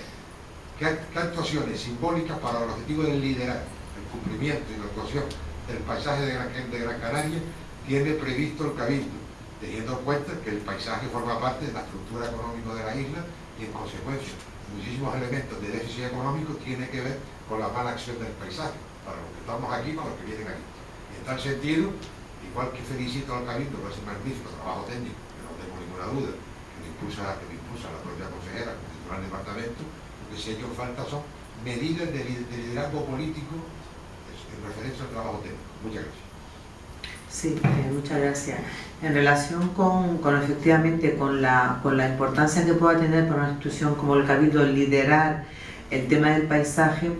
¿qué actuaciones simbólicas para el objetivo de liderar el cumplimiento y la actuación del paisaje de Gran Canaria tiene previsto el Cabildo, teniendo en cuenta que el paisaje forma parte de la estructura económica de la isla y en consecuencia muchísimos elementos de déficit económico tienen que ver con la mala acción del paisaje, para los que estamos aquí y para los que vienen aquí? Y en tal sentido, igual que felicito al Cabildo por ese magnífico trabajo técnico, que no tengo ninguna duda, que lo impulsa la propia consejera como titular del departamento, lo que sí que falta son medidas de liderazgo político en referencia al trabajo técnico. Muchas gracias. Sí, muchas gracias. En relación con efectivamente con la importancia que pueda tener para una institución como el Cabildo liderar el tema del paisaje,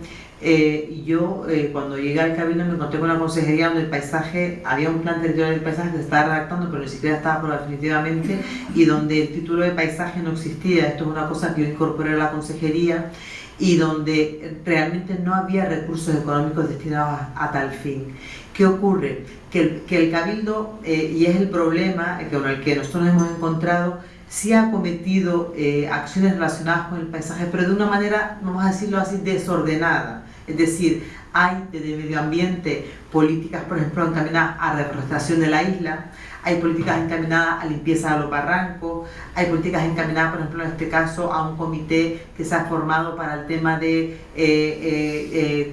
Y yo cuando llegué al Cabildo me encontré con una consejería donde el paisaje, había un plan territorial del paisaje que se estaba redactando pero ni siquiera estaba aprobado definitivamente, y donde el título de paisaje no existía. Esto es una cosa que yo incorporé a la consejería y donde realmente no había recursos económicos destinados a tal fin. ¿Qué ocurre? Que el Cabildo, y es el problema con el que nosotros nos hemos encontrado, sí ha cometido acciones relacionadas con el paisaje, pero de una manera, vamos a decirlo así, desordenada. Es decir, hay desde medio ambiente políticas, por ejemplo, encaminadas a reforestación de la isla, hay políticas encaminadas a limpieza de los barrancos, hay políticas encaminadas, por ejemplo, en este caso, a un comité que se ha formado para el tema de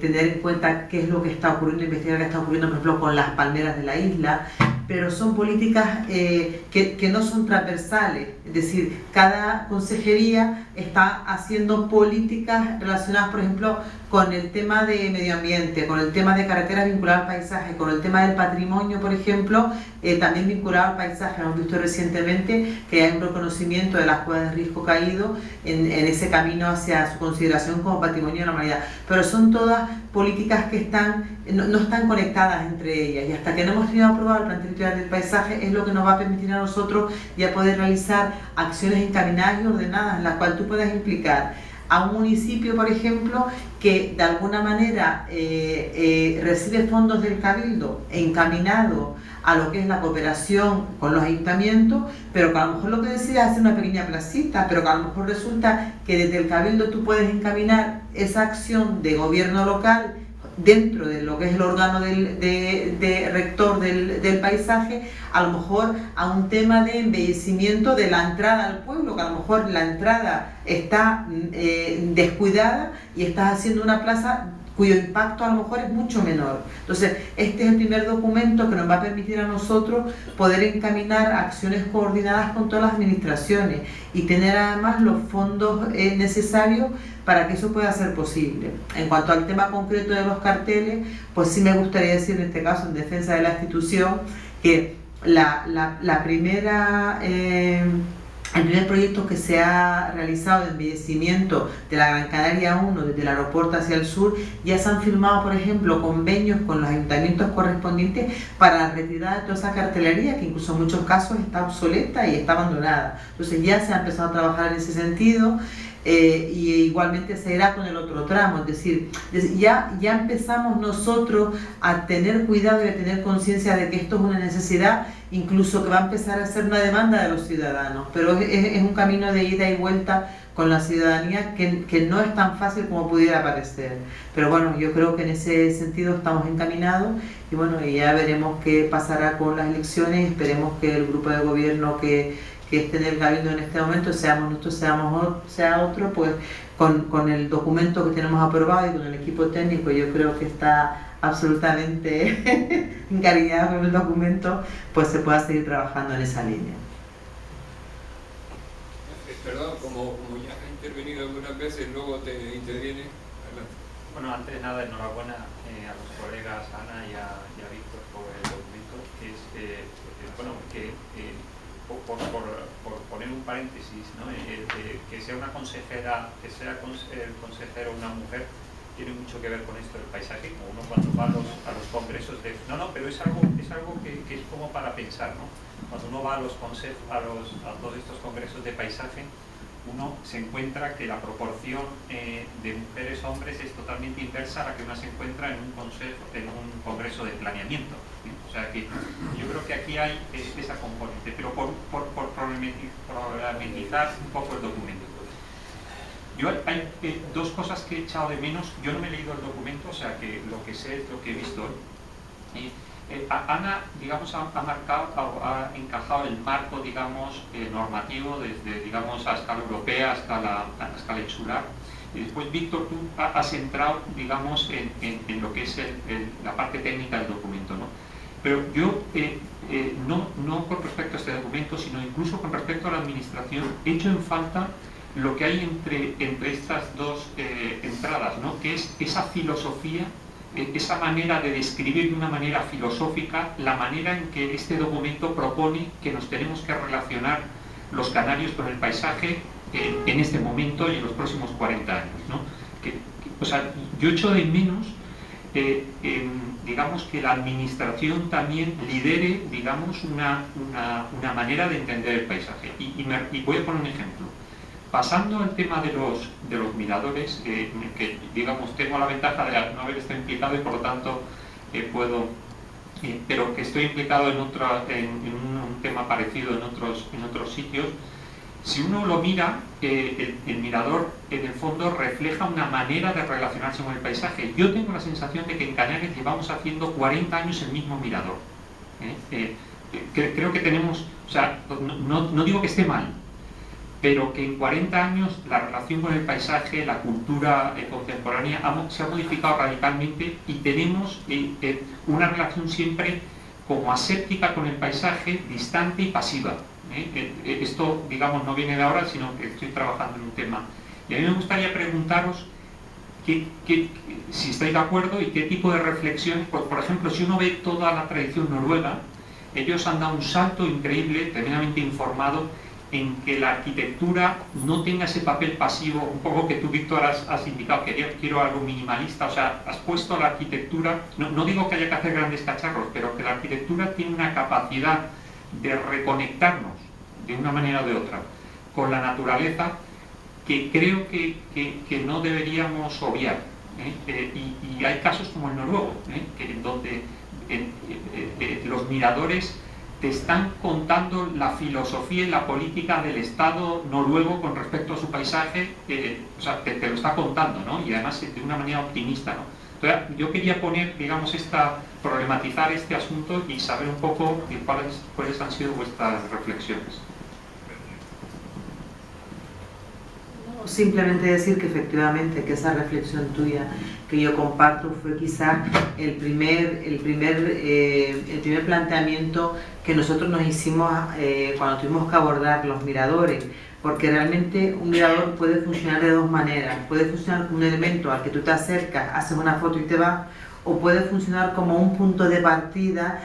tener en cuenta qué es lo que está ocurriendo, investigar qué está ocurriendo, por ejemplo, con las palmeras de la isla, pero son políticas que no son transversales, es decir, cada consejería está haciendo políticas relacionadas, por ejemplo, con el tema de medio ambiente, con el tema de carreteras vinculadas al paisaje, con el tema del patrimonio, por ejemplo, también vinculado al paisaje. Hemos visto recientemente que hay un reconocimiento de las cuevas de Risco Caído en ese camino hacia su consideración como patrimonio de la humanidad, pero son todas políticas que no están conectadas entre ellas, y hasta que no hemos tenido aprobado el plan territorial del paisaje es lo que nos va a permitir a nosotros ya poder realizar acciones encaminadas y ordenadas en las cuales tú puedas implicar a un municipio, por ejemplo, que de alguna manera recibe fondos del Cabildo encaminado a lo que es la cooperación con los ayuntamientos, pero que a lo mejor lo que decide es hacer una pequeña placita, pero que a lo mejor resulta que desde el Cabildo tú puedes encaminar esa acción de gobierno local dentro de lo que es el órgano de rector del paisaje, a lo mejor a un tema de embellecimiento de la entrada al pueblo, que a lo mejor la entrada está descuidada y estás haciendo una plaza cuyo impacto a lo mejor es mucho menor. Entonces, este es el primer documento que nos va a permitir a nosotros poder encaminar acciones coordinadas con todas las administraciones y tener además los fondos necesarios para que eso pueda ser posible. En cuanto al tema concreto de los carteles, pues sí me gustaría decir en este caso, en defensa de la institución, que el primer proyecto que se ha realizado de embellecimiento de la Gran Canaria 1 desde el aeropuerto hacia el sur, ya se han firmado, por ejemplo, convenios con los ayuntamientos correspondientes para la retirada de toda esa cartelería, que incluso en muchos casos está obsoleta y está abandonada. Entonces ya se ha empezado a trabajar en ese sentido. Y igualmente se irá con el otro tramo, es decir, ya empezamos nosotros a tener cuidado y a tener conciencia de que esto es una necesidad, incluso que va a empezar a ser una demanda de los ciudadanos, pero es un camino de ida y vuelta con la ciudadanía que no es tan fácil como pudiera parecer, pero bueno, yo creo que en ese sentido estamos encaminados y bueno, y ya veremos qué pasará con las elecciones. Esperemos que el grupo de gobierno que esté en el Cabildo en este momento, seamos nosotros, sea otro, pues con el documento que tenemos aprobado y con el equipo técnico, yo creo que está absolutamente encariñado con el documento, pues se pueda seguir trabajando en esa línea. Perdón, como ya has intervenido algunas veces, luego te interviene. Adelante. Bueno, antes de nada, enhorabuena a los colegas Ana y a Víctor por el documento, que por poner un paréntesis, ¿no? Que sea una consejera, que sea el consejero una mujer, tiene mucho que ver con esto del paisaje, como uno cuando va a los congresos de... pero es algo que es como para pensar, ¿no? Cuando uno va a los consejos, a todos estos congresos de paisaje, uno se encuentra que la proporción de mujeres-hombres es totalmente inversa a la que uno se encuentra en un congreso de planeamiento, ¿sí? O sea que yo creo que aquí hay esa componente, pero por problematizar un poco el documento. Hay dos cosas que he echado de menos. Yo no me he leído el documento, o sea que lo que sé es lo que he visto hoy. Ana, digamos, ha encajado el marco, digamos, normativo desde, digamos, a escala europea hasta a escala insular. Y después, Víctor, tú has entrado, digamos, en lo que es la parte técnica del documento, ¿no? Pero yo, no con respecto a este documento, sino incluso con respecto a la administración, he hecho en falta lo que hay entre estas dos entradas, ¿no? Que es esa filosofía, esa manera de describir de una manera filosófica la manera en que este documento propone que nos tenemos que relacionar los canarios con el paisaje en este momento y en los próximos 40 años, ¿no? o sea, yo echo de menos, digamos, que la administración también lidere, digamos, una manera de entender el paisaje. Y voy a poner un ejemplo. Pasando al tema de los miradores, que digamos tengo la ventaja de no haber estado implicado y por lo tanto puedo, pero que estoy implicado en un tema parecido en otros sitios. Si uno lo mira, el mirador en el fondo refleja una manera de relacionarse con el paisaje. Yo tengo la sensación de que en Canarias llevamos haciendo 40 años el mismo mirador. Creo que tenemos, o sea, no digo que esté mal, pero que en 40 años la relación con el paisaje, la cultura contemporánea se ha modificado radicalmente y tenemos una relación siempre como aséptica con el paisaje, distante y pasiva. Esto, digamos, no viene de ahora, sino que estoy trabajando en un tema. Y a mí me gustaría preguntaros si estáis de acuerdo y qué tipo de reflexiones, por ejemplo, si uno ve toda la tradición noruega, ellos han dado un salto increíble, tremendamente informado, en que la arquitectura no tenga ese papel pasivo, un poco que tú, Víctor, has indicado, que quiero algo minimalista, o sea, has puesto la arquitectura, no digo que haya que hacer grandes cacharros, pero que la arquitectura tiene una capacidad de reconectarnos de una manera o de otra con la naturaleza que creo que no deberíamos obviar. Y hay casos como el noruego, donde los miradores te están contando la filosofía y la política del Estado noruego con respecto a su paisaje, o sea, te lo está contando, ¿no? Y además de una manera optimista, ¿no? Entonces, yo quería poner, digamos, problematizar este asunto y saber un poco de cuáles han sido vuestras reflexiones. Simplemente decir que efectivamente que esa reflexión tuya que yo comparto fue quizás el primer planteamiento que nosotros nos hicimos cuando tuvimos que abordar los miradores, porque realmente un mirador puede funcionar de dos maneras. Puede funcionar como un elemento al que tú te acercas, haces una foto y te vas, o puede funcionar como un punto de partida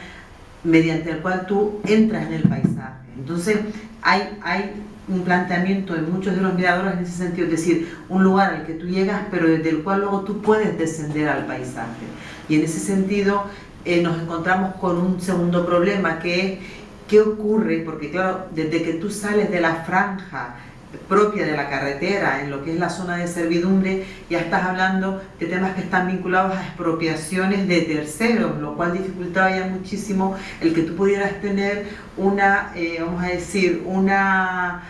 mediante el cual tú entras en el paisaje. Entonces hay un planteamiento en muchos de los miradores en ese sentido, es decir, un lugar al que tú llegas pero desde el cual luego tú puedes descender al paisaje. Y en ese sentido nos encontramos con un segundo problema, que es ¿qué ocurre? Porque claro, desde que tú sales de la franja propia de la carretera, en lo que es la zona de servidumbre, ya estás hablando de temas que están vinculados a expropiaciones de terceros, lo cual dificultaba ya muchísimo el que tú pudieras tener una, vamos a decir, una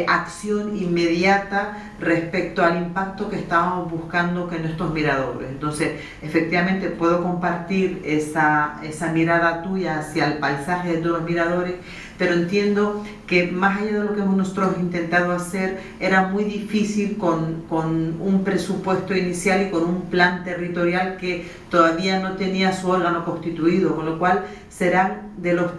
acción inmediata respecto al impacto que estábamos buscando con estos miradores. Entonces, efectivamente puedo compartir esa mirada tuya hacia el paisaje de todos los miradores, pero entiendo que más allá de lo que hemos nosotros intentado hacer, era muy difícil con un presupuesto inicial y con un plan territorial que todavía no tenía su órgano constituido, con lo cual serán de los temas